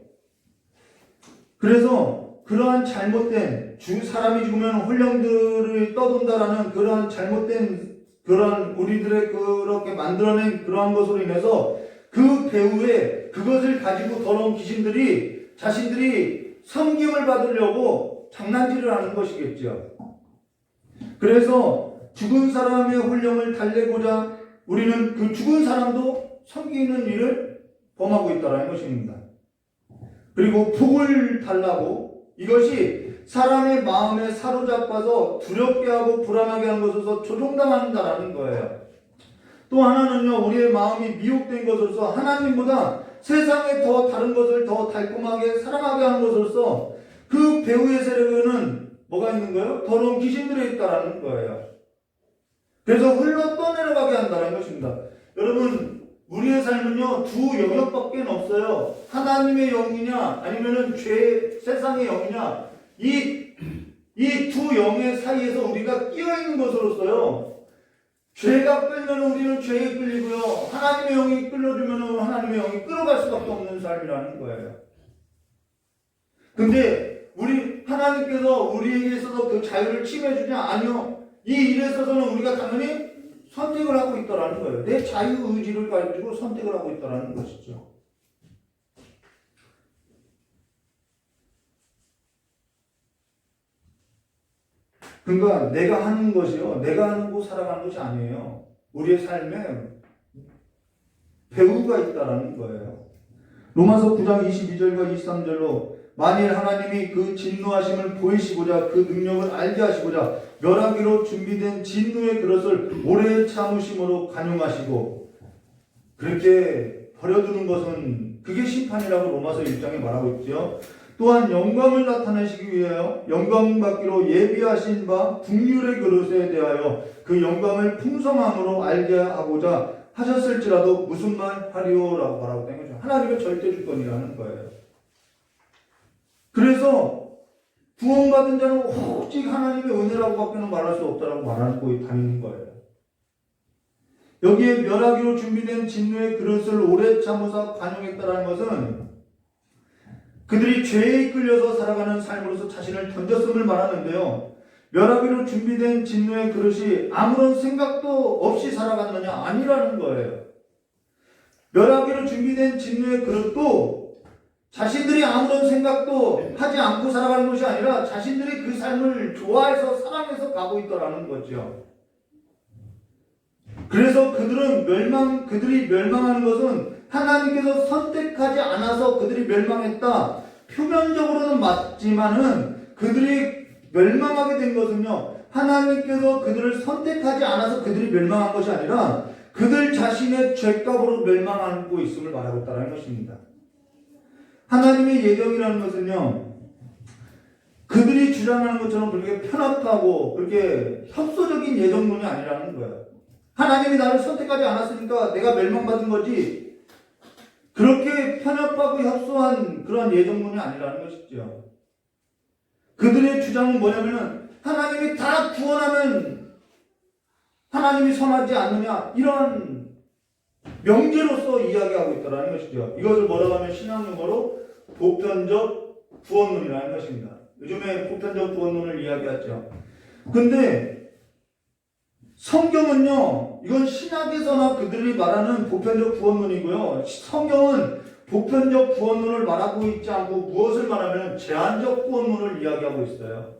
그래서 그러한 잘못된, 사람이 죽으면 혼령들을 떠돈다라는 그러한 잘못된, 그러한 우리들의 그렇게 만들어낸 그러한 것으로 인해서 그 배후에 그것을 가지고 더러운 귀신들이 자신들이 섬김을 받으려고 장난질을 하는 것이겠죠. 그래서 죽은 사람의 혼령을 달래고자 우리는 그 죽은 사람도 섬기는 일을 범하고 있다는 것입니다. 그리고 복을 달라고 이것이 사람의 마음에 사로잡아서 두렵게 하고 불안하게 하는 것으로서 조종당한다는 거예요. 또 하나는요, 우리의 마음이 미혹된 것으로서 하나님보다 세상에 더 다른 것을 더 달콤하게 사랑하게 하는 것으로서 그 배후의 세력에는 뭐가 있는 거예요? 더러운 귀신들이 있다는 거예요. 그래서 흘러 떠내려가게 한다는 것입니다. 여러분, 우리의 삶은요, 두 영역밖에 없어요. 하나님의 영이냐, 아니면은 세상의 영이냐, 이 두 영의 사이에서 우리가 끼어있는 것으로서요, 죄가 끌면 우리는 죄에 끌리고요, 하나님의 영이 끌려주면 하나님의 영이 끌어갈 수밖에 없는 삶이라는 거예요. 근데 하나님께서 우리에게 있어서 그 자유를 침해주냐? 아니요. 이 일에 있어서는 우리가 당연히 선택을 하고 있다는 거예요. 내 자유의지를 가지고 선택을 하고 있다는 것이죠. 그러니까 내가 하는 것이요, 내가 하는 거 살아가는 것이 아니에요. 우리의 삶에 배우가 있다라는 거예요. 로마서 9장 22절과 23절로 만일 하나님이 그 진노하심을 보이시고자 그 능력을 알게 하시고자 멸하기로 준비된 진노의 그릇을 오래 참으심으로 관용하시고 그렇게 버려두는 것은 그게 심판이라고 로마서 1장에 말하고 있죠. 또한 영광을 나타내시기 위하여 영광 받기로 예비하신 바 국률의 그릇에 대하여 그 영광을 풍성함으로 알게 하고자 하셨을지라도 무슨 말 하리오라고 말하고 있다는 거죠. 하나님의 절대 주권이라는 거예요. 그래서 구원받은 자는 오직 하나님의 은혜라고 밖에는 말할 수 없다라고 말하고 다니는 거예요. 여기에 멸하기로 준비된 진노의 그릇을 오래 참으사 관용했다는 것은 그들이 죄에 이끌려서 살아가는 삶으로서 자신을 던졌음을 말하는데요. 멸하기로 준비된 진노의 그릇이 아무런 생각도 없이 살아갔느냐? 아니라는 거예요. 멸하기로 준비된 진노의 그릇도 자신들이 아무런 생각도 하지 않고 살아가는 것이 아니라 자신들이 그 삶을 좋아해서 사랑해서 가고 있더라는 거죠. 그래서 그들이 멸망하는 것은 하나님께서 선택하지 않아서 그들이 멸망했다. 표면적으로는 맞지만은 그들이 멸망하게 된 것은요, 하나님께서 그들을 선택하지 않아서 그들이 멸망한 것이 아니라 그들 자신의 죄값으로 멸망하고 있음을 말하고 있다는 것입니다. 하나님의 예정이라는 것은요, 그들이 주장하는 것처럼 그렇게 편협하고 그렇게 협소적인 예정론이 아니라는 거예요. 하나님이 나를 선택하지 않았으니까 내가 멸망받은 거지, 그렇게 편협하고 협소한 그런 예정론이 아니라는 것이죠. 그들의 주장은 뭐냐면은 하나님이 다 구원하면 하나님이 선하지 않느냐, 이런 명제로서 이야기하고 있다는 것이죠. 이것을 뭐라고 하면 신앙용어로 보편적 구원론이라는 것입니다. 요즘에 보편적 구원론을 이야기하죠. 근데 성경은요, 이건 신학에서나 그들이 말하는 보편적 구원론이고요. 성경은 보편적 구원론을 말하고 있지 않고 무엇을 말하면 제한적 구원론을 이야기하고 있어요.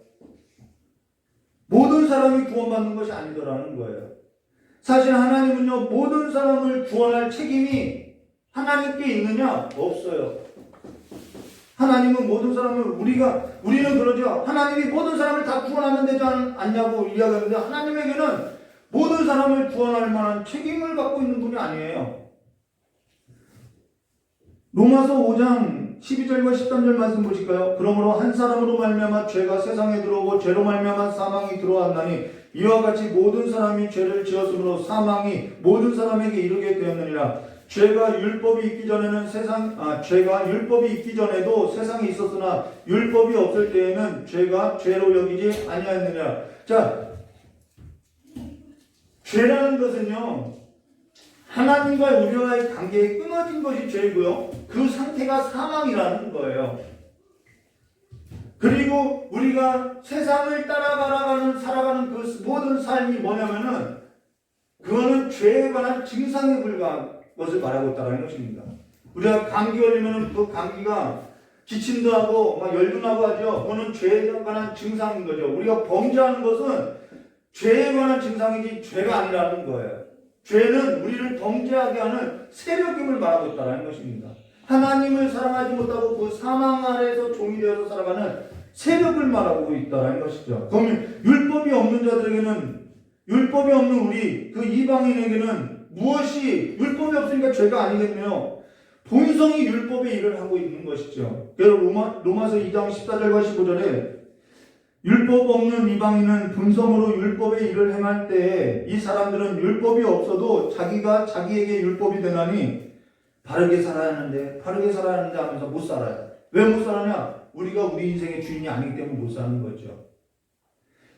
모든 사람이 구원받는 것이 아니더라는 거예요. 사실 하나님은요, 모든 사람을 구원할 책임이 하나님께 있느냐? 없어요. 하나님은 모든 사람을, 우리는 그러죠. 하나님이 모든 사람을 다 구원하면 되지 않냐고 이야기하는데 하나님에게는 모든 사람을 구원할 만한 책임을 갖고 있는 분이 아니에요. 로마서 5장 12절과 13절 말씀 보실까요? 그러므로 한 사람으로 말미암아 죄가 세상에 들어오고 죄로 말미암아 사망이 들어왔나니 이와 같이 모든 사람이 죄를 지었으므로 사망이 모든 사람에게 이르게 되었느니라. 죄가 율법이 있기 전에도 세상에 있었으나 율법이 없을 때에는 죄가 죄로 여기지 아니하였느니라. 자, 죄라는 것은요, 하나님과 우리와의 관계에 끊어진 것이 죄고요, 그 상태가 사망이라는 거예요. 그리고 우리가 세상을 따라 살아가는 그 모든 삶이 뭐냐면은 그거는 죄에 관한 증상에 불과한 것을 말하고 있다는 것입니다. 우리가 감기 걸리면 그 감기가 기침도 하고 막 열도 나고 하죠. 그거는 죄에 관한 증상인 거죠. 우리가 범죄하는 것은 죄에 관한 증상이지 죄가 아니라는 거예요. 죄는 우리를 범죄하게 하는 세력임을 말하고 있다는 것입니다. 하나님을 사랑하지 못하고 그 사망 아래에서 종이 되어서 살아가는 세력을 말하고 있다는 것이죠. 그러면 율법이 없는 자들에게는, 율법이 없는 우리 그 이방인에게는 무엇이, 율법이 없으니까 죄가 아니겠네요. 본성이 율법의 일을 하고 있는 것이죠. 그래서 로마서 2장 14절과 15절에 율법 없는 이방인은 본성으로 율법의 일을 행할 때에 이 사람들은 율법이 없어도 자기가 자기에게 율법이 되나니 바르게 살아야 하는데 하면서 못 살아요. 왜 못 살아냐? 우리가 우리 인생의 주인이 아니기 때문에 못 사는 거죠.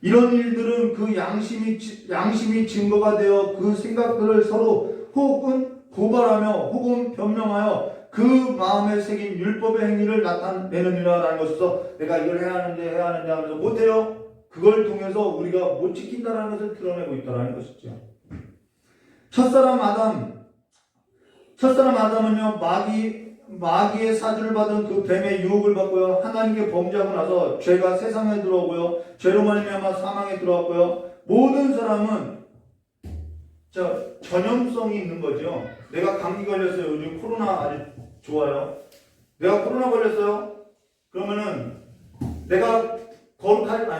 이런 일들은 그 양심이 증거가 되어 그 생각들을 서로 혹은 고발하며 혹은 변명하여 그 마음에 새긴 율법의 행위를 나타내느니라라는 것에서 내가 이걸 해야 하는데 하면서 못해요. 그걸 통해서 우리가 못 지킨다는 것을 드러내고 있다는 것이죠. 첫사람 아담은요, 마귀 마귀의 사주를 받은 그 뱀의 유혹을 받고요. 하나님께 범죄하고 나서 죄가 세상에 들어오고요. 죄로 말미암아 사망에 들어왔고요. 모든 사람은 전염성이 있는 거죠. 내가 감기 걸렸어요. 요즘 코로나 아주 좋아요. 내가 코로나 걸렸어요. 그러면은 내가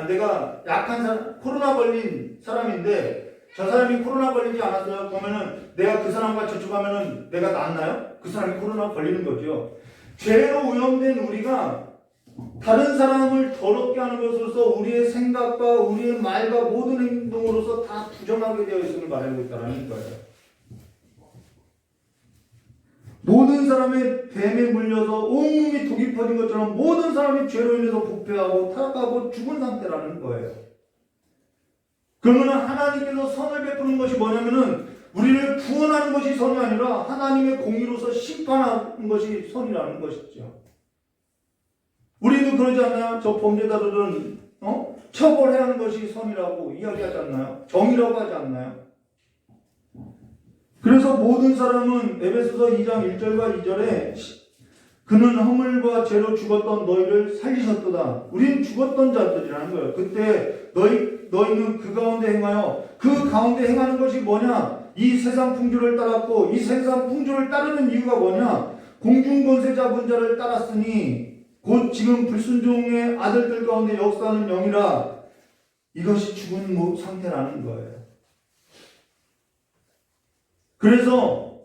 내가 약한 사람, 코로나 걸린 사람인데 저 사람이 코로나 걸리지 않았어요. 그러면은 내가 그 사람과 접촉하면은 내가 낫나요? 그 사람이 코로나 걸리는 거죠. 죄로 오염된 우리가 다른 사람을 더럽게 하는 것으로서 우리의 생각과 우리의 말과 모든 행동으로서 다 부정하게 되어 있음을 말하고 있다는 거예요. 모든 사람의 뱀에 물려서 온몸이 독이 퍼진 것처럼 모든 사람이 죄로 인해서 부패하고 타락하고 죽은 상태라는 거예요. 그러면 하나님께서 선을 베푸는 것이 뭐냐면은 우리를 구원하는 것이 선이 아니라 하나님의 공의로서 심판하는 것이 선이라는 것이죠. 우리도 그러지 않나요? 저 범죄자들은 처벌해야 하는 것이 선이라고 이야기하지 않나요? 정의라고 하지 않나요? 그래서 모든 사람은 에베소서 2장 1절과 2절에 그는 허물과 죄로 죽었던 너희를 살리셨도다. 우린 죽었던 자들이라는 거예요. 그때 너희는 그 가운데 행하여 그 가운데 행하는 것이 뭐냐? 이 세상 풍조를 따랐고 이 세상 풍조를 따르는 이유가 뭐냐? 공중권세 잡은 자를 따랐으니 곧 지금 불순종의 아들들 가운데 역사하는 영이라. 이것이 죽은 상태라는 거예요. 그래서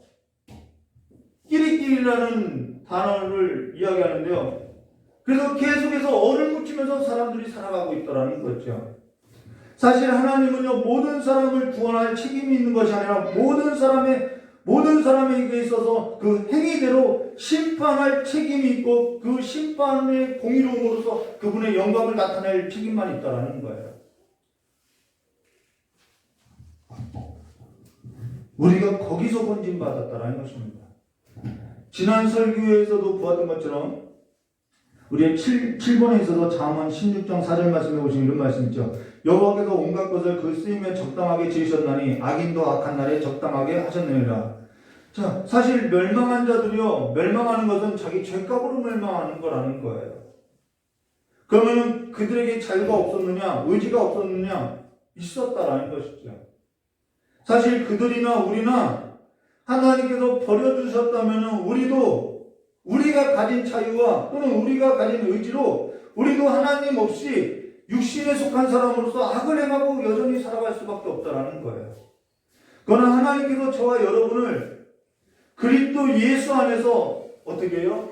끼리끼리라는 단어를 이야기하는데요. 그래서 계속해서 얼을 묻히면서 사람들이 살아가고 있다는 거죠. 사실 하나님은요, 모든 사람을 구원할 책임이 있는 것이 아니라 모든 사람에게 있어서 그 행위대로 심판할 책임이 있고 그 심판의 공의로움으로서 그분의 영광을 나타낼 책임만 있다는 거예요. 우리가 거기서 건진받았다는 것입니다. 지난 설교에서도 보았던 것처럼 우리의 7번에 있어서 잠언 16장 4절 말씀에 보시면 이런 말씀 있죠. 여호와께서 온갖 것을 그 쓰임에 적당하게 지으셨나니 악인도 악한 날에 적당하게 하셨느니라. 자, 사실 멸망한 자들이요, 멸망하는 것은 자기 죄값으로 멸망하는 거라는 거예요. 그러면 그들에게 자유가 없었느냐, 의지가 없었느냐? 있었다라는 것이죠. 사실 그들이나 우리나 하나님께서 버려주셨다면 우리가 가진 자유와 또는 우리가 가진 의지로 우리도 하나님 없이 육신에 속한 사람으로서 악을 행하고 여전히 살아갈 수밖에 없다는 거예요. 그러나 하나님께서 저와 여러분을 그리스도 예수 안에서 어떻게 해요?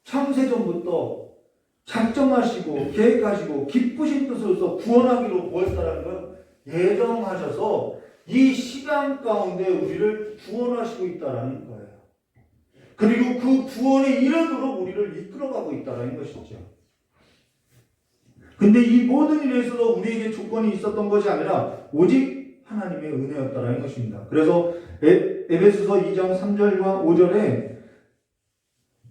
창세전부터 작정하시고 계획하시고 기쁘신 뜻으로서 구원하기로 보였다는 걸 예정하셔서 이 시간 가운데 우리를 구원하시고 있다는 거예요. 그리고 그 구원에 이르도록 우리를 이끌어가고 있다는 것이죠. 근데 이 모든 일에 있어서 우리에게 조건이 있었던 것이 아니라 오직 하나님의 은혜였다는 것입니다. 그래서 에베소서 2장 3절과 5절에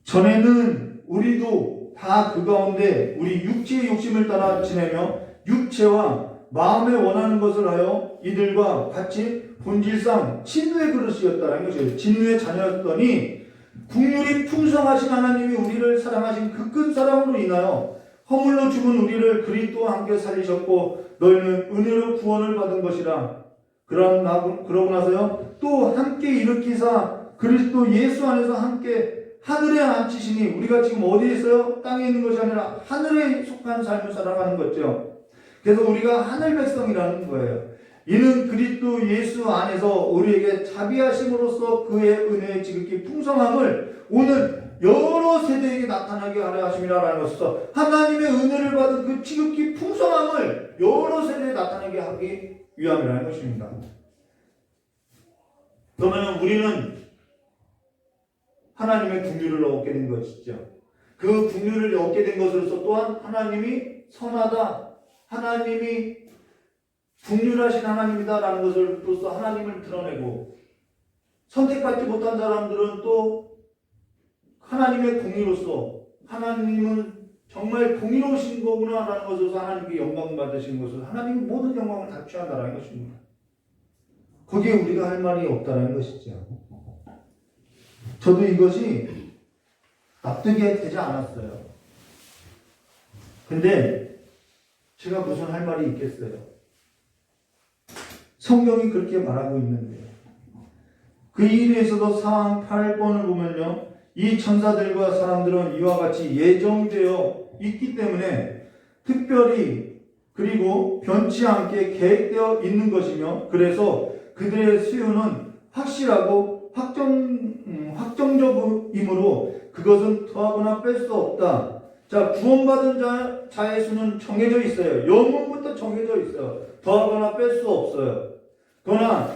전에는 우리도 다 그 가운데 우리 육체의 욕심을 따라 지내며 육체와 마음에 원하는 것을 하여 이들과 같이 본질상 진노의 그릇이었다는 것이에요. 진노의 자녀였더니 국률이 풍성하신 하나님이 우리를 사랑하신 그 큰 사랑으로 인하여 허물로 죽은 우리를 그리스도와 함께 살리셨고 너희는 은혜로 구원을 받은 것이라. 그러고 나서요 또 함께 일으키사 그리스도 예수 안에서 함께 하늘에 앉히시니 우리가 지금 어디에 있어요? 땅에 있는 것이 아니라 하늘에 속한 삶을 살아가는 거죠. 그래서 우리가 하늘 백성이라는 거예요. 이는 그리스도 예수 안에서 우리에게 자비하심으로써 그의 은혜의 지극히 풍성함을 오늘 여러 세대에게 나타나게 하려 하심이라는 것으로서 하나님의 은혜를 받은 그 지극히 풍성함을 여러 세대에 나타나게 하기 위함이라는 것입니다. 그러면 우리는 하나님의 긍휼을 얻게 된 것이죠. 그 긍휼을 얻게 된 것으로서 또한 하나님이 선하다, 하나님이 긍휼하신 하나님이다라는 것으로서 하나님을 드러내고 선택받지 못한 사람들은 또 하나님의 공의로서 하나님은 정말 공의로우신 거구나라는 것으로서 하나님께 영광 받으신 것을 하나님이 모든 영광을 다 취한다라는 것입니다. 거기에 우리가 할 말이 없다는 것이죠. 저도 이것이 납득이 되지 않았어요. 근데 제가 무슨 할 말이 있겠어요? 성경이 그렇게 말하고 있는데 그 일에서도 상황 8번을 보면요. 이 천사들과 사람들은 이와 같이 예정되어 있기 때문에 특별히 그리고 변치 않게 계획되어 있는 것이며 그래서 그들의 수요는 확실하고 확정적이므로 그것은 더하거나 뺄 수 없다. 자, 구원받은 자의 수는 정해져 있어요. 영원부터 정해져 있어요. 더하거나 뺄 수 없어요. 그러나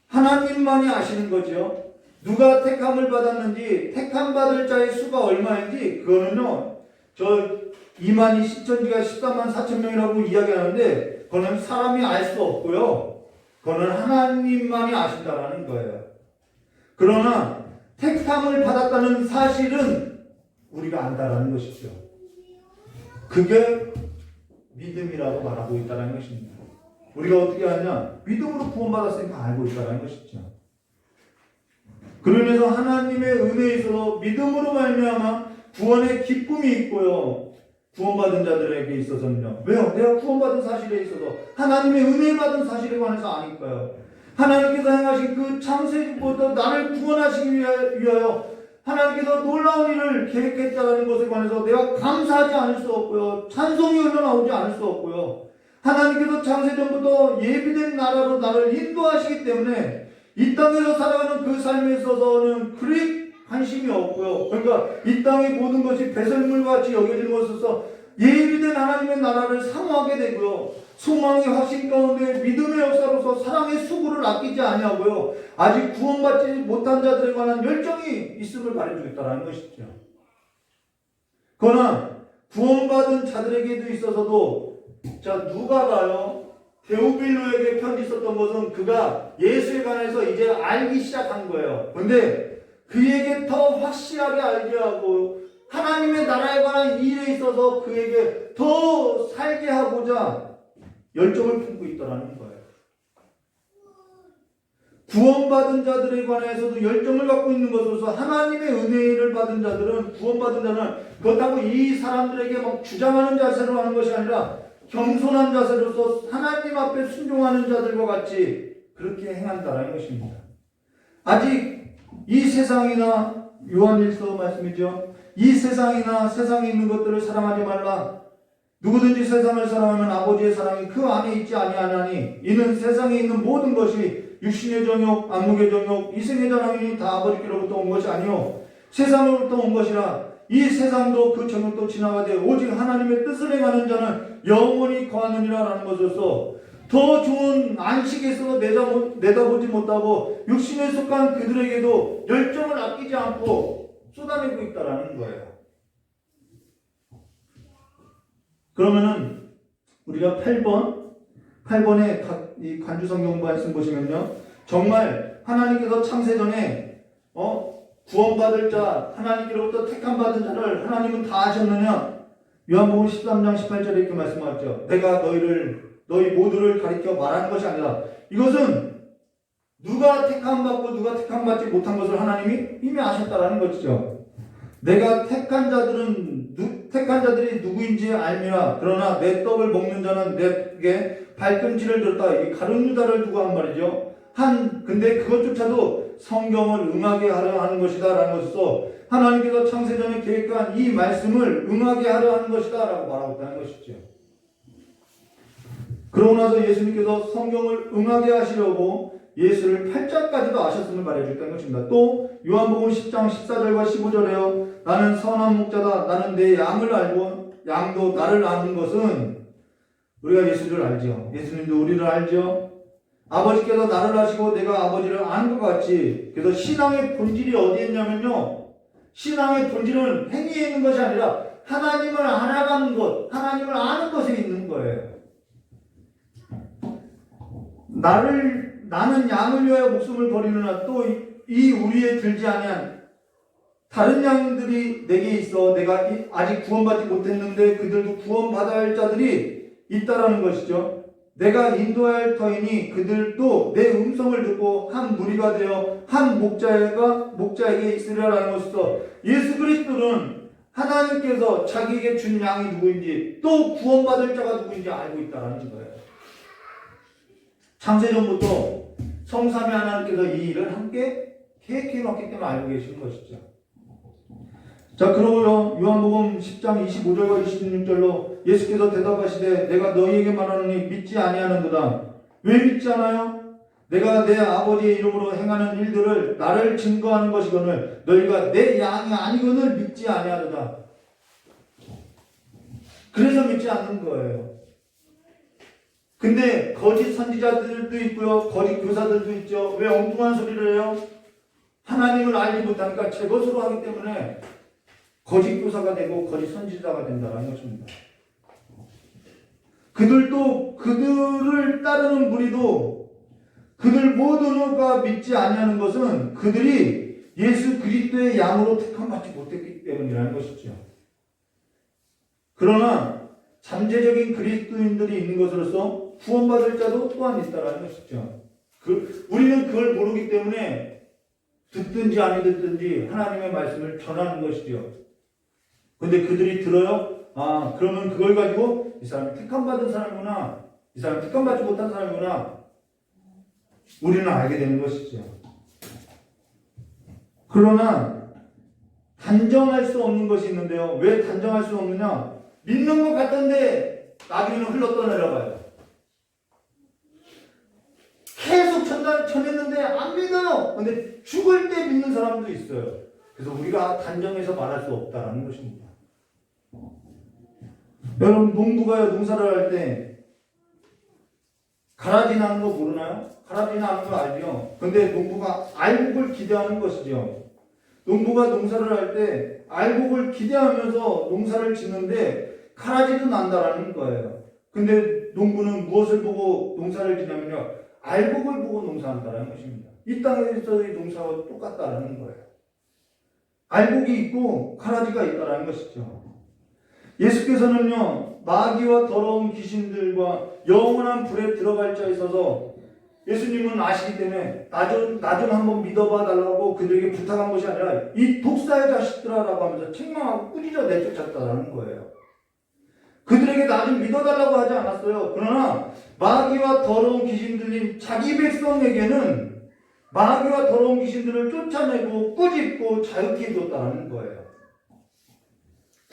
하나님만이 아시는 거죠. 누가 택함을 받았는지 택함 받을 자의 수가 얼마인지 그거는요. 저 2만이 신천지가 14만 4천 명이라고 이야기하는데 그거는 사람이 알 수 없고요. 그거는 하나님만이 아신다라는 거예요. 그러나 택함을 받았다는 사실은 우리가 안다라는 것이죠. 그게 믿음이라고 말하고 있다는 것입니다. 우리가 어떻게 하냐? 믿음으로 구원받았으니까 알고 있다는 것이죠. 그러면서 하나님의 은혜에 있어서 믿음으로 말미암아 구원의 기쁨이 있고요. 구원받은 자들에게 있어서는요. 왜요? 내가 구원받은 사실에 있어서 하나님의 은혜 받은 사실에 관해서 아니까요. 하나님께서 행하신 그 창세기부터 나를 구원하시기 위하여 하나님께서 놀라운 일을 계획했다는 것에 관해서 내가 감사하지 않을 수 없고요. 찬송이 흘러나오지 않을 수 없고요. 하나님께서 창세전부터 예비된 나라로 나를 인도하시기 때문에 이 땅에서 살아가는 그 삶에 있어서는 그리 관심이 없고요. 그러니까 이 땅의 모든 것이 배설물과 같이 여겨지는 것으로서 예비된 하나님의 나라를 사모하게 되고요. 소망의 확신 가운데 믿음의 역사로서 사랑의 수고를 아끼지 아니하고요. 아직 구원받지 못한 자들에 관한 열정이 있음을 가르치겠다는 것이죠. 그러나 구원받은 자들에게도 있어서도 자 누가가요 데오빌로에게 편지 썼던 것은 그가 예수에 관해서 이제 알기 시작한 거예요. 근데 그에게 더 확실하게 알게 하고 하나님의 나라에 관한 일에 있어서 그에게 더 살게 하고자 열정을 품고 있다는 거예요. 구원받은 자들에 관해서도 열정을 갖고 있는 것으로서 하나님의 은혜를 받은 자들은 구원받은 자는 그렇다고 이 사람들에게 막 주장하는 자세로 하는 것이 아니라 겸손한 자세로서 하나님 앞에 순종하는 자들과 같이 그렇게 행한다는 것입니다. 아직 이 세상이나 요한일서 말씀이죠. 이 세상이나 세상에 있는 것들을 사랑하지 말라. 누구든지 세상을 사랑하면 아버지의 사랑이 그 안에 있지 아니하나니 이는 세상에 있는 모든 것이 육신의 정욕, 안목의 정욕, 이생의 자랑이니 다 아버지께로부터 온 것이 아니요 세상으로부터 온 것이라. 이 세상도 그 정욕도 지나가되 오직 하나님의 뜻을 행하는 자는 영원히 거하느니라 라는 것으로서 더 좋은 안식에서 내다보지 못하고 육신에 속한 그들에게도 열정을 아끼지 않고 쏟아내고 있다라는 거예요. 그러면은 우리가 8번에 이 관주성경 말씀 보시면요. 정말 하나님께서 창세전에 구원받을 자, 하나님께로부터 택함받은 자를 하나님은 다 아셨느냐? 요한복음 13장 18절에 이렇게 말씀하셨죠. 내가 너희 모두를 가리켜 말하는 것이 아니라 이것은 누가 택함받고 누가 택함받지 못한 것을 하나님이 이미 아셨다라는 것이죠. 내가 택한 자들이 누구인지 알미라. 그러나 내 떡을 먹는 자는 내게 발꿈치를 들었다. 이 가룟 유다를 두고 한 말이죠. 근데 그것조차도 성경을 응하게 하려 하는 것이다 라는 것으로 하나님께서 창세전에 계획한 이 말씀을 응하게 하려 하는 것이다 라고 말하고 있다는 것이죠. 그러고 나서 예수님께서 성경을 응하게 하시려고 예수를 팔자까지도 아셨음을 말해줬다는 것입니다. 또 요한복음 10장 14절과 15절에요. 나는 선한 목자다. 나는 내 양을 알고 양도 나를 아는 것은 우리가 예수를 알죠. 예수님도 우리를 알죠. 아버지께서 나를 아시고 내가 아버지를 아는 것 같이. 그래서 신앙의 본질이 어디에 있냐면요. 신앙의 본질은 행위에 있는 것이 아니라 하나님을 알아가는 것, 하나님을 아는 것에 있는 거예요. 나는 양을 위하여 목숨을 버리느나 또 이 우리에 들지 아니한 다른 양들이 내게 있어 내가 아직 구원받지 못했는데 그들도 구원받아야 할 자들이 있다라는 것이죠. 내가 인도할 터이니 그들도 내 음성을 듣고 한 무리가 되어 한 목자에게 있으리라는 것으로 예수 그리스도는 하나님께서 자기에게 준 양이 누구인지 또 구원받을 자가 누구인지 알고 있다는 거예요. 창세전부터 성삼위 하나님께서 이 일을 함께 계획해 놓았기 때문에 알고 계신 것이죠. 자, 그러고요, 요한복음 10장 25절과 26절로 예수께서 대답하시되 내가 너희에게 말하노니 믿지 아니하는도다. 왜 믿지 않아요? 내가 내 아버지의 이름으로 행하는 일들을 나를 증거하는 것이거늘 너희가 내 양이 아니거늘 믿지 아니하도다. 그래서 믿지 않는 거예요. 근데 거짓 선지자들도 있고요, 거짓 교사들도 있죠. 왜 엉뚱한 소리를 해요? 하나님을 알지 못하니까 제 것으로 하기 때문에 거짓 교사가 되고 거짓 선지자가 된다는 것입니다. 그들도 그들을 따르는 무리도 그들 모두가 믿지 아니하는 것은 그들이 예수 그리스도의 양으로 택함받지 못했기 때문이라는 것이죠. 그러나 잠재적인 그리스도인들이 있는 것으로서 구원받을 자도 또한 있다는 것이죠. 우리는 그걸 모르기 때문에 듣든지 안 듣든지 하나님의 말씀을 전하는 것이죠. 근데 그들이 들어요? 아, 그러면 그걸 가지고 이 사람이 택함받은 사람이구나, 이 사람이 택함받지 못한 사람이구나, 우리는 알게 되는 것이죠. 그러나 단정할 수 없는 것이 있는데요. 왜 단정할 수 없느냐? 믿는 것 같던데 나중에는 흘러떠내려가요. 계속 전했는데 안 믿어요. 근데 죽을 때 믿는 사람도 있어요. 그래서 우리가 단정해서 말할 수 없다는 것입니다. 여러분, 농부가요, 농사를 할 때 가라지 나는 거 모르나요? 가라지 나는 거 알죠? 근데 농부가 알곡을 기대하는 것이죠. 농부가 농사를 할 때 알곡을 기대하면서 농사를 짓는데 가라지도 난다라는 거예요. 근데 농부는 무엇을 보고 농사를 짓냐면요, 알곡을 보고 농사한다는 것입니다. 이 땅에서의 농사와 똑같다라는 거예요. 알곡이 있고 가라지가 있다라는 것이죠. 예수께서는요, 마귀와 더러운 귀신들과 영원한 불에 들어갈 자에 있어서 예수님은 아시기 때문에 나 좀 한번 믿어봐 달라고 그들에게 부탁한 것이 아니라 이 독사의 자식들아라고 하면서 책망하고 꾸짖어 내쫓았다라는 거예요. 그들에게 나 좀 믿어달라고 하지 않았어요. 그러나 마귀와 더러운 귀신들인 자기 백성에게는 마귀와 더러운 귀신들을 쫓아내고 꾸짖고 자유케 해줬다는 거예요.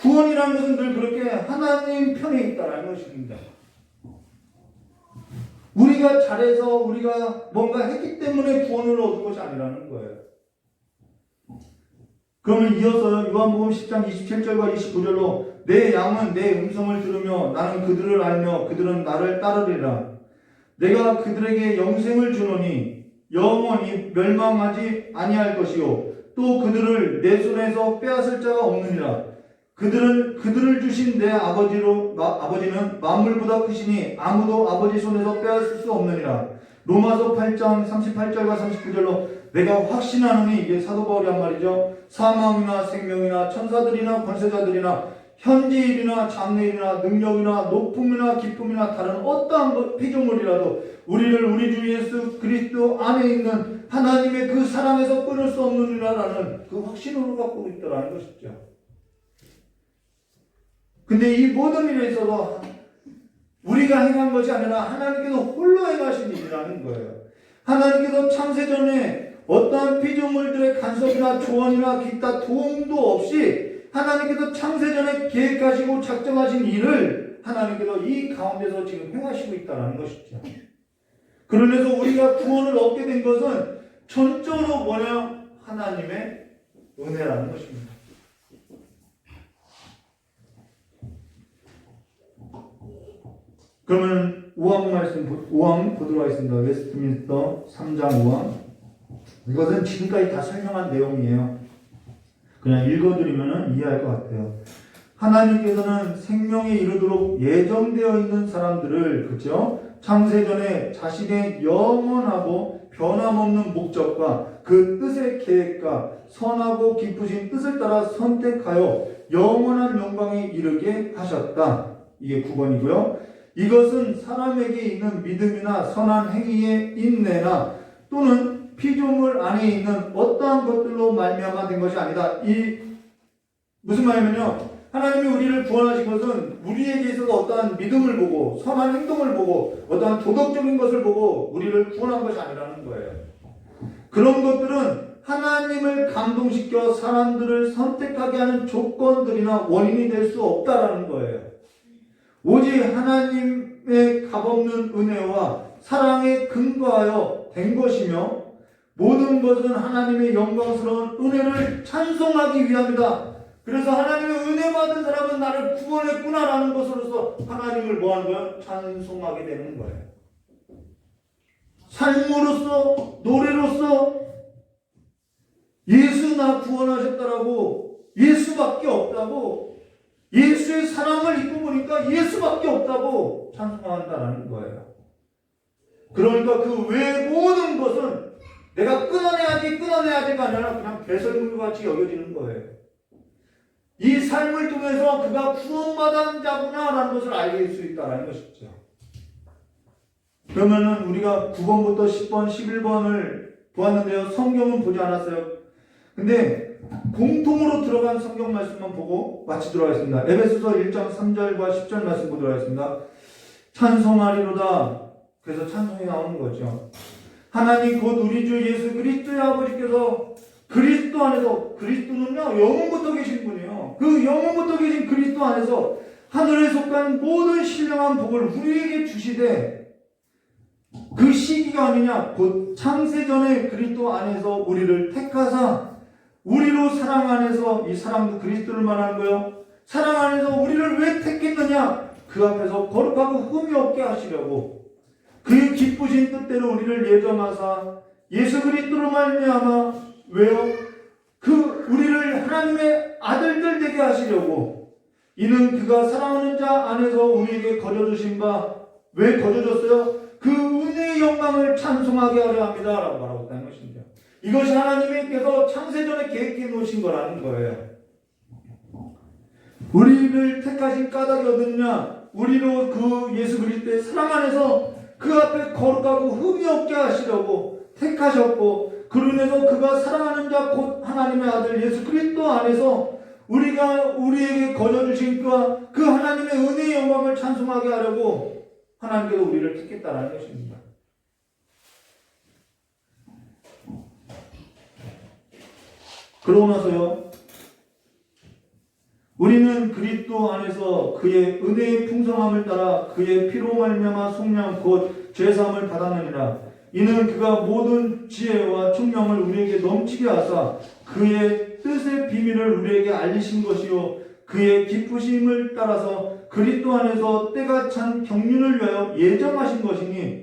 구원이라는 것은 늘 그렇게 하나님 편에 있다는 것입니다. 우리가 잘해서 우리가 뭔가 했기 때문에 구원을 얻은 것이 아니라는 거예요. 그러면 이어서 요한복음 10장 27절과 29절로 내 양은 내 음성을 들으며 나는 그들을 알며 그들은 나를 따르리라. 내가 그들에게 영생을 주노니 영원히 멸망하지 아니할 것이요 또 그들을 내 손에서 빼앗을 자가 없느니라. 그들을 주신 내 아버지는 만물보다 크시니 아무도 아버지 손에서 빼앗을 수 없느니라. 로마서 8장 38절과 39절로 내가 확신하노니, 이게 사도 바울이 한 말이죠. 사망이나 생명이나 천사들이나 권세자들이나 현재일이나 장래일이나 능력이나 높음이나 기쁨이나 다른 어떠한 피조물이라도 우리를 우리 주 예수 그리스도 안에 있는 하나님의 그 사랑에서 끊을 수 없느니라라는 그 확신으로 갖고 있다라는 것이죠. 근데 이 모든 일에 있어서 우리가 행한 것이 아니라 하나님께서 홀로 행하신 일이라는 거예요. 하나님께서 창세전에 어떠한 피조물들의 간섭이나 조언이나 기타 도움도 없이 하나님께서 창세전에 계획하시고 작정하신 일을 하나님께서 이 가운데서 지금 행하시고 있다는 것이죠. 그러면서 우리가 구원을 얻게 된 것은 전적으로 뭐냐? 하나님의 은혜라는 것입니다. 그러면 5항 보도록 하겠습니다. 웨스트민스터 3장 5항. 이것은 지금까지 다 설명한 내용이에요. 그냥 읽어드리면 이해할 것 같아요. 하나님께서는 생명에 이르도록 예정되어 있는 사람들을, 그렇죠? 창세전에 자신의 영원하고 변함없는 목적과 그 뜻의 계획과 선하고 기쁘신 뜻을 따라 선택하여 영원한 영광에 이르게 하셨다. 이게 9번이고요. 이것은 사람에게 있는 믿음이나 선한 행위의 인내나 또는 피조물 안에 있는 어떠한 것들로 말미암아 된 것이 아니다. 이 무슨 말이냐면요, 하나님이 우리를 구원하신 것은 우리에게 있어서 어떠한 믿음을 보고 선한 행동을 보고 어떠한 도덕적인 것을 보고 우리를 구원한 것이 아니라는 거예요. 그런 것들은 하나님을 감동시켜 사람들을 선택하게 하는 조건들이나 원인이 될 수 없다라는 거예요. 오직 하나님의 값없는 은혜와 사랑에 근거하여 된 것이며 모든 것은 하나님의 영광스러운 은혜를 찬송하기 위함이다. 그래서 하나님의 은혜 받은 사람은 나를 구원했구나라는 것으로서 하나님을 뭐하는 거예요? 찬송하게 되는 거예요. 삶으로서, 노래로서 예수 나 구원하셨다라고, 예수밖에 없다고, 예수의 사랑을 입고 보니까 예수밖에 없다고 찬송한다라는 거예요. 그러니까 그 외의 모든 것은 내가 끊어내야지가 아니라 그냥 배설물같이 여겨지는 거예요. 이 삶을 통해서 그가 구원받은 자구나라는 것을 알게 될 수 있다는 것이죠. 그러면은 우리가 9번부터 10번, 11번을 보았는데요. 성경은 보지 않았어요. 근데 공통으로 들어간 성경 말씀만 보고 마치도록 하겠습니다. 에베소서 1장 3절과 10절 말씀 보도록 하겠습니다. 찬송하리로다. 그래서 찬송이 나오는 거죠. 하나님 곧 우리 주 예수 그리스도의 아버지께서 그리스도 안에서, 그리스도는요 영원부터 계신 분이에요. 그 영원부터 계신 그리스도 안에서 하늘에 속한 모든 신령한 복을 우리에게 주시되, 그 시기가 아니냐, 곧 창세전에 그리스도 안에서 우리를 택하사 우리로 사랑 안에서, 이 사랑도 그리스도를 말하는 거예요. 사랑 안에서 우리를 왜 택했느냐, 그 앞에서 거룩하고 흠이 없게 하시려고 그 기쁘신 뜻대로 우리를 예정하사 예수 그리스도로 말미암아, 왜요? 그 우리를 하나님의 아들들 되게 하시려고, 이는 그가 사랑하는 자 안에서 우리에게 거저주신 바, 왜 거저줬어요? 그 은혜의 영광을 찬송하게 하려 합니다 라고 말하고 있다는 것입니다. 이것이 하나님께서 창세전에 계획해 놓으신 거라는 거예요. 우리를 택하신 까닭이 어딨냐? 우리로 그 예수 그리스도의 사랑 안에서 그 앞에 거룩하고 흠이 없게 하시려고 택하셨고, 그로 인해서 그가 사랑하는 자 곧 하나님의 아들 예수 그리스도 안에서 우리에게 거저주신 그 하나님의 은혜의 영광을 찬송하게 하려고 하나님께서 우리를 택했다는 것입니다. 그러고 나서요, 우리는 그리스도 안에서 그의 은혜의 풍성함을 따라 그의 피로 말미암아 속량 곧 죄사함을 받았느니라. 이는 그가 모든 지혜와 총명을 우리에게 넘치게 하사 그의 뜻의 비밀을 우리에게 알리신 것이요, 그의 기쁘심을 따라서 그리스도 안에서 때가 찬 경륜을 위하여 예정하신 것이니,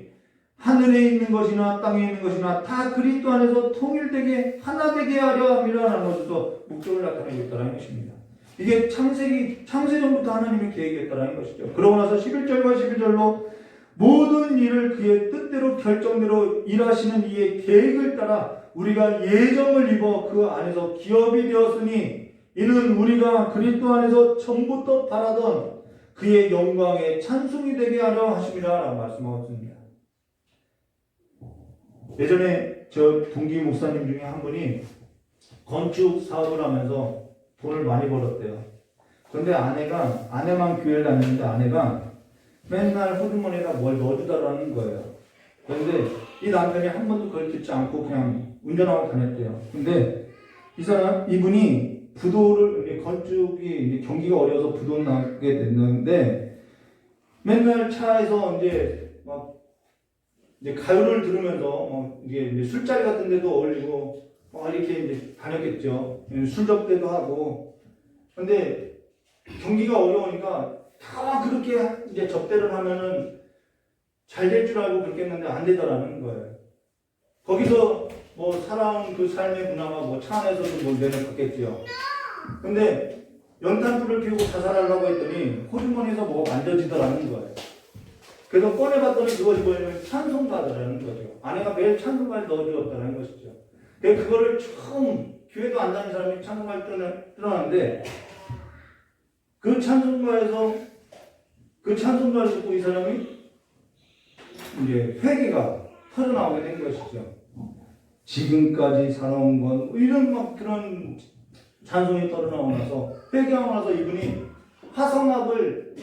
하늘에 있는 것이나 땅에 있는 것이나 다 그리스도 안에서 통일되게 하나 되게 하려 함이라는 것에서 목적을 나타내고 있다는 것입니다. 이게 창세전부터 하나님의 계획이었다는 것이죠. 그러고 나서 11절과 12절로 모든 일을 그의 뜻대로 결정대로 일하시는 이의 계획을 따라 우리가 예정을 입어 그 안에서 기업이 되었으니, 이는 우리가 그리스도 안에서 처음부터 바라던 그의 영광의 찬송이 되게 하려 하심이라 라고 말씀하고 있습니다. 예전에 저 동기 목사님 중에 한 분이 건축 사업을 하면서 돈을 많이 벌었대요. 그런데 아내만 교회를 다니는데 아내가 맨날 호주머니에다 뭘 넣어주다라는 거예요. 그런데 이 남편이 한 번도 그걸 듣지 않고 그냥 운전하고 다녔대요. 근데 이분이 부도를, 건축이 경기가 어려워서 부도 나게 됐는데, 맨날 차에서 이제 가요를 들으면서 이제 술자리 같은 데도 어울리고 이렇게 이제 다녔겠죠. 술 접대도 하고. 근데 경기가 어려우니까 다 그렇게 이제 접대를 하면은 잘 될 줄 알고 그렇게 했는데 안 되더라는 거예요. 거기서 살아온 그 삶의 문화가 차 안에서도 내놓겠지요. 근데 연탄불을 피우고 자살하려고 했더니 호주머니에서 뭐가 만져지더라는 거예요. 그래서 꺼내봤더니 그것이 뭐냐면 찬송가더라는 거죠. 아내가 매일 찬송가를 넣어주었다는 것이죠. 그거를 처음 교회도 안 다니는 사람이 찬송가를 틀어놨는데, 그 찬송가에서 그 찬송가를 듣고 이 사람이 이제 회개가 터져나오게 된 것이죠. 지금까지 살아온 건 이런 막 그런 찬송이 터져나오고 나서 회개하고 나서 이분이 화성학을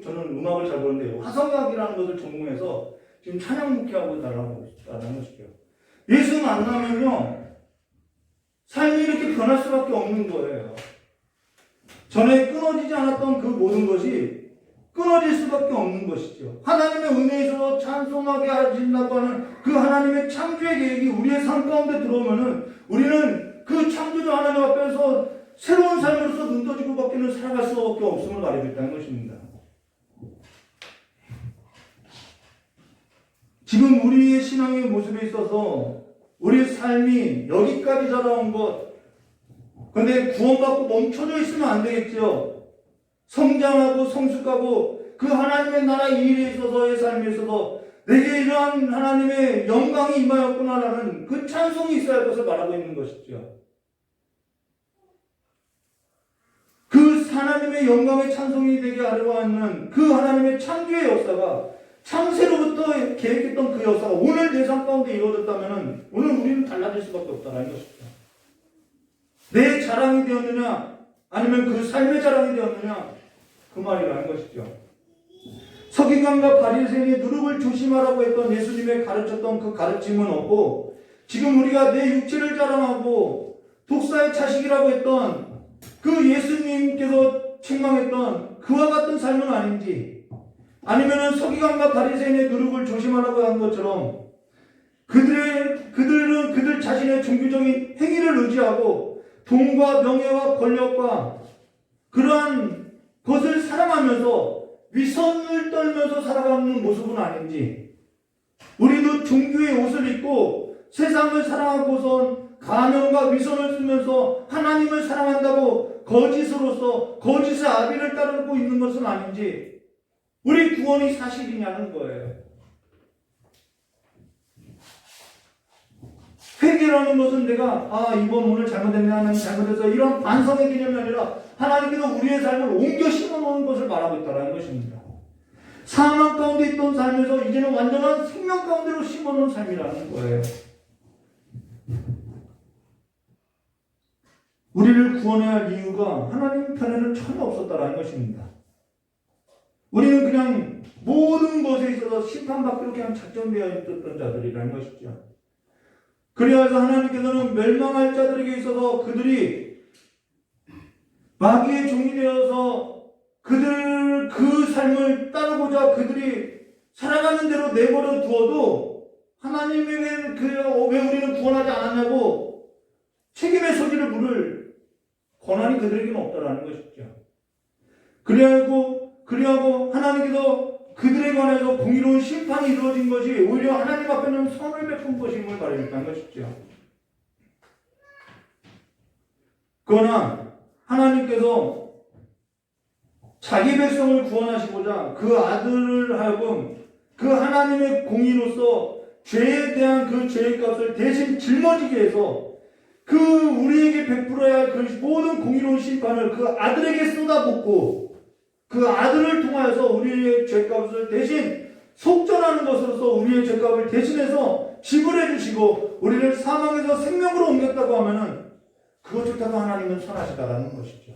저는 음악을 잘 보는데 화성학이라는 것을 전공해서 지금 찬양 목회하고 있다는 것이죠. 예수 만나면요 삶이 이렇게 변할 수밖에 없는 거예요. 전에 끊어지지 않았던 그 모든 것이 끊어질 수밖에 없는 것이죠. 하나님의 은혜에 있어서 찬송하게 하신다고 하는 그 하나님의 창조의 계획이 우리의 삶 가운데 들어오면은 우리는 그 창조주 하나님 앞에서 새로운 삶으로서 눈 떠지고 밖에는 살아갈 수밖에 없음을 말하고 있다는 것입니다. 지금 우리의 신앙의 모습에 있어서 우리의 삶이 여기까지 자라온 것, 근데 구원받고 멈춰져 있으면 안 되겠죠. 성장하고 성숙하고 그 하나님의 나라 일에 있어서의 삶에 있어서 내게 이러한 하나님의 영광이 임하였구나라는 그 찬송이 있어야 할 것을 말하고 있는 것이죠. 그 하나님의 영광의 찬송이 되게 하려고 하는 그 하나님의 창조의 역사가 창세로부터 계획했던 그 역사가 오늘 내 삶 가운데 이루어졌다면 오늘 우리는 달라질 수밖에 없다는 것입니다. 내 자랑이 되었느냐 아니면 그 삶의 자랑이 되었느냐 그 말이라는 것이죠. 서기관과 바리새인이 누룩을 조심하라고 했던 예수님의 가르쳤던 그 가르침은 없고 지금 우리가 내 육체를 자랑하고 독사의 자식이라고 했던 그 예수님께서 책망했던 그와 같은 삶은 아닌지 아니면은 서기관과 바리새인의 누룩을 조심하라고 한 것처럼 그들은 그들 자신의 종교적인 행위를 의지하고 돈과 명예와 권력과 그러한 것을 사랑하면서 위선을 떨면서 살아가는 모습은 아닌지 우리도 종교의 옷을 입고 세상을 사랑하고선 가면과 위선을 쓰면서 하나님을 사랑한다고 거짓으로서 거짓의 아비를 따르고 있는 것은 아닌지 우리 구원이 사실이냐는 거예요. 회개라는 것은 내가 이번 오늘 잘못했네 하나님 잘못해서 이런 반성의 개념이 아니라 하나님께서 우리의 삶을 옮겨 심어놓은 것을 말하고 있다는 것입니다. 사망 가운데 있던 삶에서 이제는 완전한 생명 가운데로 심어놓은 삶이라는 거예요. 우리를 구원해야 할 이유가 하나님 편에는 전혀 없었다는 것입니다. 우리는 그냥 모든 것에 있어서 심판받기로 그냥 작정되어 있었던 자들이라는 것이죠. 그래서 하나님께서는 멸망할 자들에게 있어서 그들이 마귀의 종이 되어서 그 삶을 따르고자 그들이 살아가는 대로 내버려 두어도 하나님에게 왜 우리는 구원하지 않았냐고 책임의 소지를 물을 권한이 그들에게는 없다라는 것이죠. 그리하고 하나님께서 그들에 관해서 공의로운 심판이 이루어진 것이 오히려 하나님 앞에는 선을 베푼 것임을 말했다는 것이죠. 그러나 하나님께서 자기 백성을 구원하시고자 그 아들을 하여금 그 하나님의 공의로서 죄에 대한 그 죄의 값을 대신 짊어지게 해서 그 우리에게 베풀어야 할 그 모든 공의로운 심판을 그 아들에게 쏟아붓고 그 아들을 통하여서 우리의 죄값을 대신 속전하는 것으로서 우리의 죄값을 대신해서 지불해 주시고 우리를 사망에서 생명으로 옮겼다고 하면은 그것조차도 하나님은 선하시다라는 것이죠.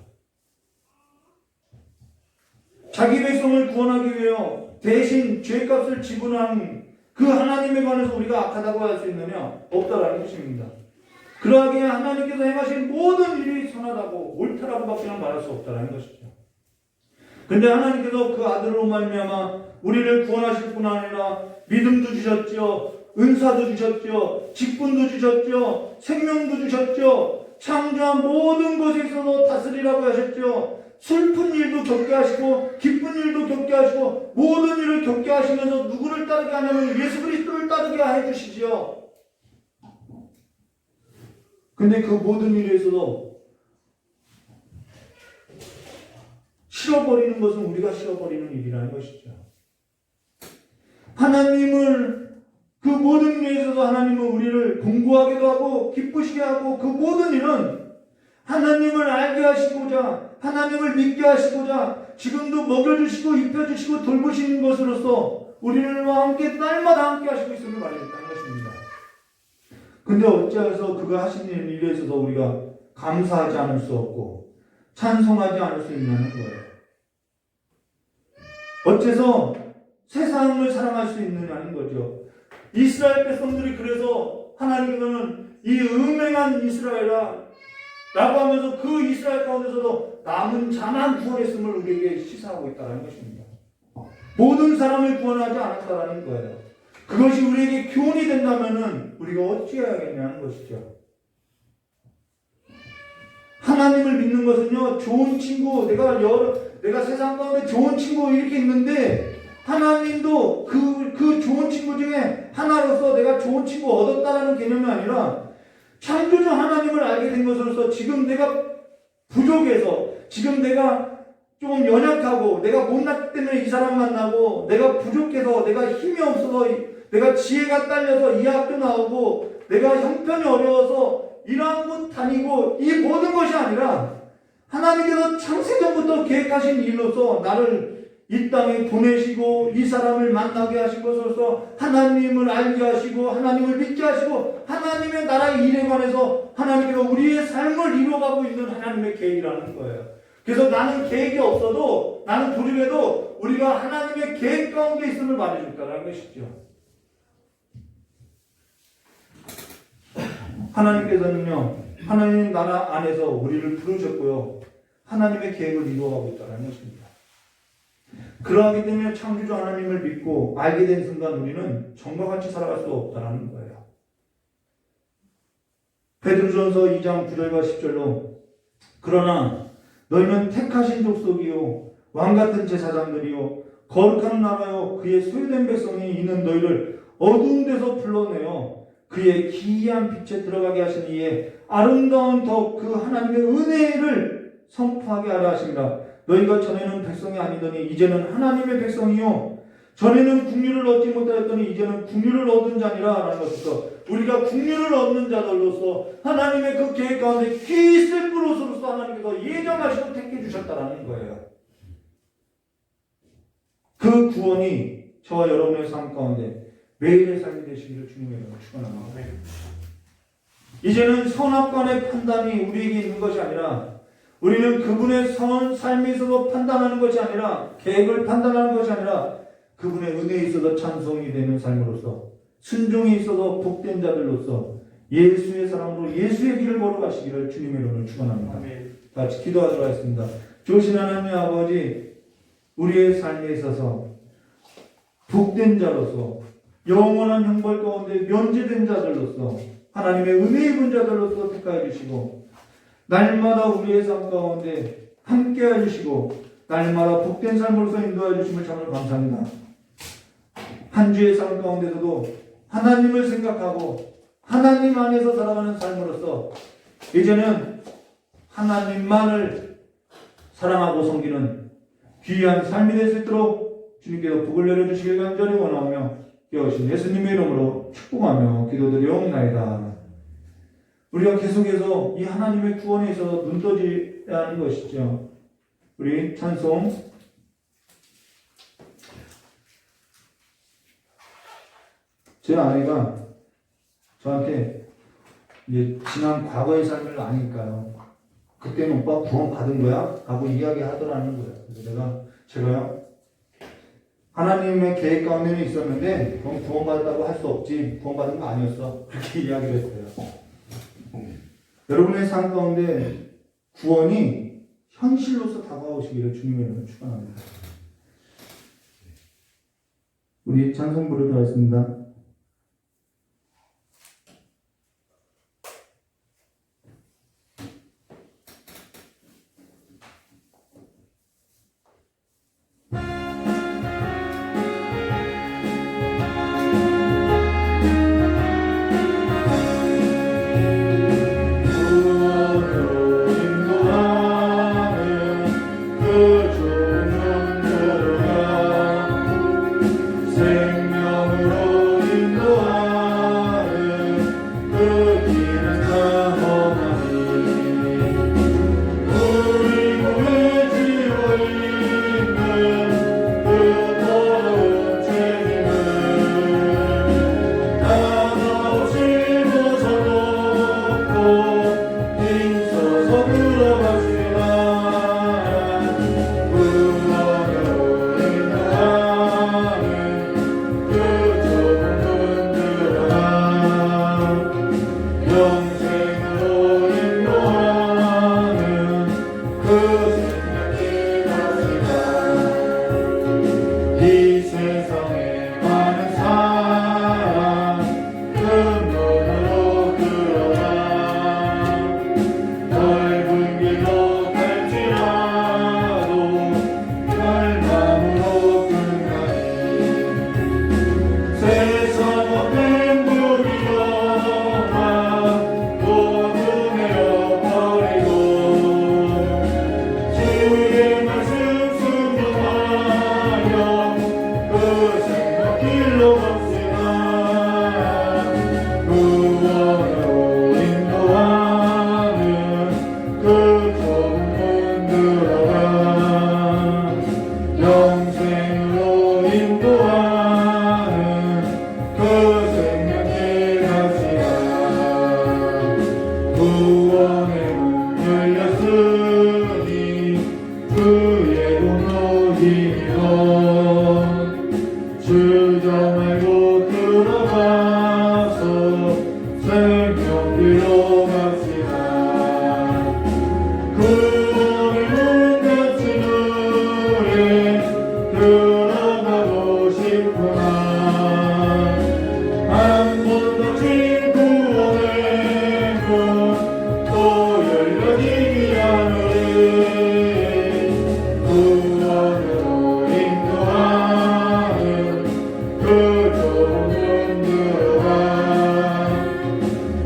자기 백성을 구원하기 위해 대신 죄값을 지불한 그 하나님에 관해서 우리가 악하다고 할 수 있느냐? 없다라는 것입니다. 그러하기에 하나님께서 행하신 모든 일이 선하다고 옳다라고밖에 말할 수 없다라는 것이죠. 근데 하나님께서 그 아들로 말미암아 우리를 구원하실 뿐 아니라 믿음도 주셨죠. 은사도 주셨죠. 직분도 주셨죠. 생명도 주셨죠. 창조한 모든 것에 있어서 다스리라고 하셨죠. 슬픈 일도 겪게 하시고 기쁜 일도 겪게 하시고 모든 일을 겪게 하시면서 누구를 따르게 하냐면 예수 그리스도를 따르게 해주시죠. 근데 그 모든 일에 있어서 싫어버리는 것은 우리가 싫어버리는 일이라는 것이죠. 하나님을 그 모든 일에 있어서 하나님은 우리를 공부하기도 하고 기쁘시게 하고 그 모든 일은 하나님을 알게 하시고자 하나님을 믿게 하시고자 지금도 먹여주시고 입혀주시고 돌보시는 것으로서 우리를 함께 날마다 함께 하시고 있음을 말해줬다는 것입니다. 근데 어찌해서 그가 하신 일에 있어서 우리가 감사하지 않을 수 없고 찬송하지 않을 수 있냐는 거예요. 어째서 세상을 사랑할 수 있느냐는 거죠. 이스라엘 백성들이 그래서 하나님께서는 이 음행한 이스라엘아 라고 하면서 그 이스라엘 가운데서도 남은 자만 구원했음을 우리에게 시사하고 있다는 것입니다. 모든 사람을 구원하지 않았다는 거예요. 그것이 우리에게 교훈이 된다면 우리가 어찌해야겠냐는 것이죠. 하나님을 믿는 것은요, 좋은 친구, 내가 세상 가운데 좋은 친구 이렇게 있는데 하나님도 그 좋은 친구 중에 하나로서 내가 좋은 친구 얻었다라는 개념이 아니라 창조주 하나님을 알게 된 것으로서 지금 내가 부족해서 지금 내가 좀 연약하고 내가 못났기 때문에 이 사람 만나고 내가 부족해서 내가 힘이 없어서 내가 지혜가 딸려서 이 학교 나오고 내가 형편이 어려워서 이러한 곳 다니고 이 모든 것이 아니라 하나님께서 창세전부터 계획하신 일로서 나를 이 땅에 보내시고 이 사람을 만나게 하신 것으로서 하나님을 알게 하시고 하나님을 믿게 하시고 하나님의 나라의 일에 관해서 하나님께서 우리의 삶을 이루어가고 있는 하나님의 계획이라는 거예요. 그래서 나는 계획이 없어도 나는 부족해도 우리가 하나님의 계획 가운데 있음을 말해줄까라는 것이죠. 하나님께서는요, 하나님 나라 안에서 우리를 부르셨고요, 하나님의 계획을 이루어가고 있다는 것입니다. 그러하기 때문에 창조주 하나님을 믿고 알게 된 순간 우리는 정과 같이 살아갈 수 없다는 거예요. 베드로전서 2장 9절과 10절로 그러나 너희는 택하신 족속이요 왕같은 제사장들이요 거룩한 나라요 그의 소유된 백성이 있는 너희를 어두운 데서 불러내어 그의 기이한 빛에 들어가게 하신 이에 아름다운 덕 그 하나님의 은혜를 선포하게 하려 하십니다. 너희가 전에는 백성이 아니더니 이제는 하나님의 백성이요 전에는 국류를 얻지 못하였더니 이제는 국류를 얻은 자니라 라는 것부터 우리가 국류를 얻는 자들로서 하나님의 그 계획 가운데 귀 있을 그릇으로서 하나님께서 예정하시고 택해 주셨다라는 거예요. 그 구원이 저와 여러분의 삶 가운데 매일의 삶이 되시기를 주님의 이름으로 축원합니다. 이제는 선악간의 판단이 우리에게 있는 것이 아니라 우리는 그분의 삶에 있어서 판단하는 것이 아니라 계획을 판단하는 것이 아니라 그분의 은혜에 있어서 찬송이 되는 삶으로서 순종에 있어서 복된 자들로서 예수의 사랑으로 예수의 길을 걸어가시기를 주님의 이름으로 축원합니다. 같이 기도하도록 하겠습니다. 좋으신 하나님 아버지, 우리의 삶에 있어서 복된 자로서 영원한 형벌 가운데 면제된 자들로서 하나님의 은혜 입은 자들로서 택하여 주시고 날마다 우리의 삶 가운데 함께해 주시고 날마다 복된 삶으로서 인도해 주심을 참으로 감사합니다. 한 주의 삶 가운데서도 하나님을 생각하고 하나님 안에서 살아가는 삶으로서 이제는 하나님만을 사랑하고 섬기는 귀한 삶이 될 수 있도록 주님께서 복을 내려주시길 간절히 원하며 여신 예수님의 이름으로 축복하며 기도드리옵나이다. 우리가 계속해서 이 하나님의 구원에 있어서 눈 떠져야 하는 것이죠. 우리 찬송 제 아내가 저한테 이제 지난 과거의 삶을 아니까요. 그때는 오빠 구원 받은 거야? 라고 이야기하더라는 거예요. 그래서 제가요 하나님의 계획 가운데는 있었는데 그건 구원받았다고 할 수 없지, 구원받은 거 아니었어, 그렇게 이야기를 했어요. 여러분의 삶 가운데 구원이 현실로서 다가오시기를 주님의 이름으로 축원합니다. 우리 찬송 부르도록 하겠습니다. 생명으로 만들어가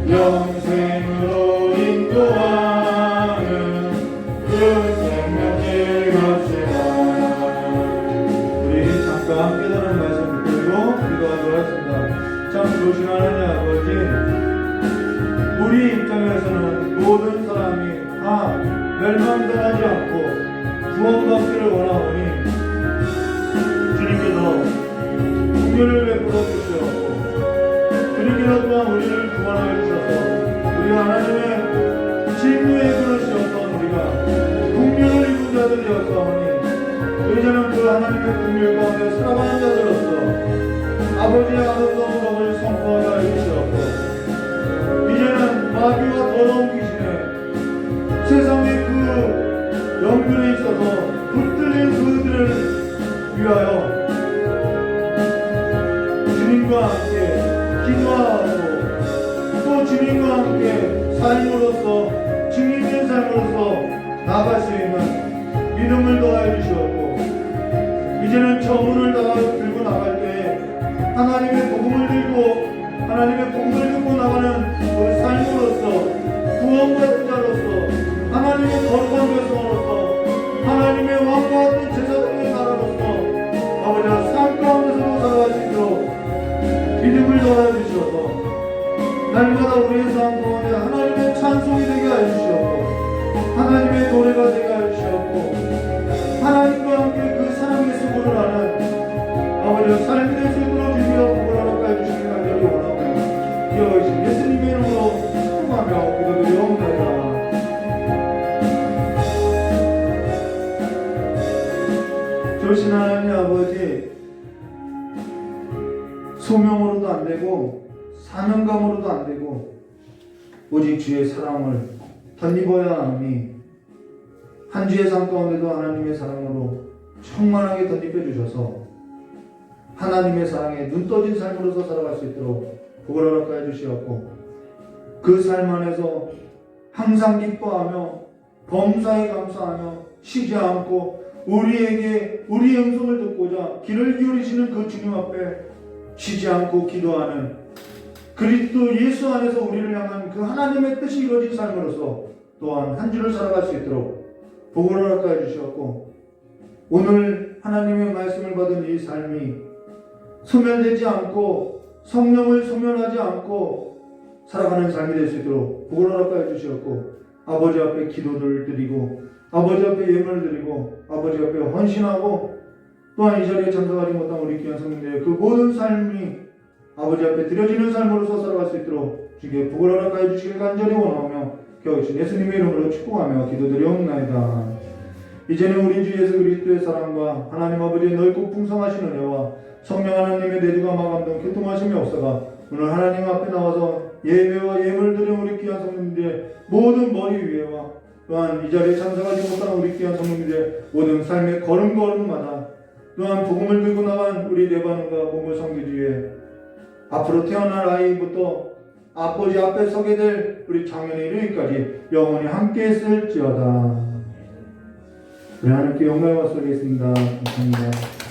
영생으로 인도하는 그 생명길 갑시다. 우리 잠깐 깨달은 말씀 듣고 기도하도록 하겠습니다. 참 좋으신 하나님 아버지, 우리 입장에서는 모든 사람이 다 멸망당하지 않고 구원받기를 원하오니 주님께서 긍휼을 베풀어 주시옵고 주님께서 또한 우리를 구원하여 주셔서 우리가 하나님의 진노의 그릇이었던 우리가 긍휼을 입은 자들이었사오니 이제는 그 하나님의 긍휼 가운데 살아가는 자들로서 아버지의 아름다운 법을 선포하여 주시옵고 이제는 마귀와 더러운 귀신의 세상의 그 영들에 있어서 붙들린 그들을 위하여 주님과 함께 기도하고 또 주님과 함께 삶으로서 증인의 삶으로서 나아갈 수 있는 믿음을 더하여 주시옵고 이제는 저 문을 들고 나갈 때에 하나님의 복음을 듣고 나가는 그 삶으로서 구원받은 자로서 하나님의 거룩한 백성으로서 하나님의 왕과 같은 제사장의 나라로서 아버지와 삶 가운데서 살아갈 수 있도록 믿음을 더하여 주시옵고 날마다 우리의 삶 가운데 하나님의 찬송이 되게 하여 주시옵고 하나님의 노래가 되게 하여 주시옵고 하나님과 함께 그 사랑의 수고를 하는 아버지와 삶이 될 수 있도록 주님과 복을 허락하여 주시기 간절히 원하고 기억하신 예수님의 이름으로 축복하며 기도드리옵나이다. 좋으신 하나님 아버지, 소명으로도 안 되고 사명감으로도 안 되고 오직 주의 사랑을 덧입어야 하니 한 주의 삶 가운데도 하나님의 사랑으로 충만하게 덧입혀 주셔서 하나님의 사랑에 눈 떠진 삶으로서 살아갈 수 있도록 복을 허락하여 주시옵고 그 삶 안에서 항상 기뻐하며 범사에 감사하며 쉬지 않고 우리에게 우리의 음성을 듣고자 귀를 기울이시는 그 주님 앞에 쉬지 않고 기도하는 그리스도 예수 안에서 우리를 향한 그 하나님의 뜻이 이루어진 삶으로서 또한 한 주를 살아갈 수 있도록 복을 허락하여 주시옵고 오늘 하나님의 말씀을 받은 이 삶이 소멸되지 않고 성령을 소멸하지 않고 살아가는 삶이 될 수 있도록 복을 허락하여 주시옵고 아버지 앞에 기도를 드리고 아버지 앞에 예물을 드리고 아버지 앞에 헌신하고 또한 이 자리에 참석하지 못한 우리 귀한 성도들의 그 모든 삶이 아버지 앞에 드려지는 삶으로서 살아갈 수 있도록 주께 복을 허락하여 주시길 간절히 원하며 겨우신 예수님의 이름으로 축복하며 기도드리옵나이다. 이제는 우리 주 예수 그리스도의 사랑과 하나님 아버지의 넓고 풍성하신 은혜와 성령 하나님의 내주가 마감동 교통하심이 없어가 오늘 하나님 앞에 나와서 예배와 예물을 드린 우리 귀한 성도들의 모든 머리 위에와 또한 이 자리에 참석하지 못한 우리 귀한 성도들의 모든 삶의 걸음걸음마다 또한 복음을 들고 나간 우리 레바논과 몽골 성교지에 앞으로 태어날 아이부터 아버지 앞에 서게 될 우리 장년에 이르기까지 영원히 함께 있을지어다. 우리 하나님께 영광을 받소리겠습니다. 감사합니다.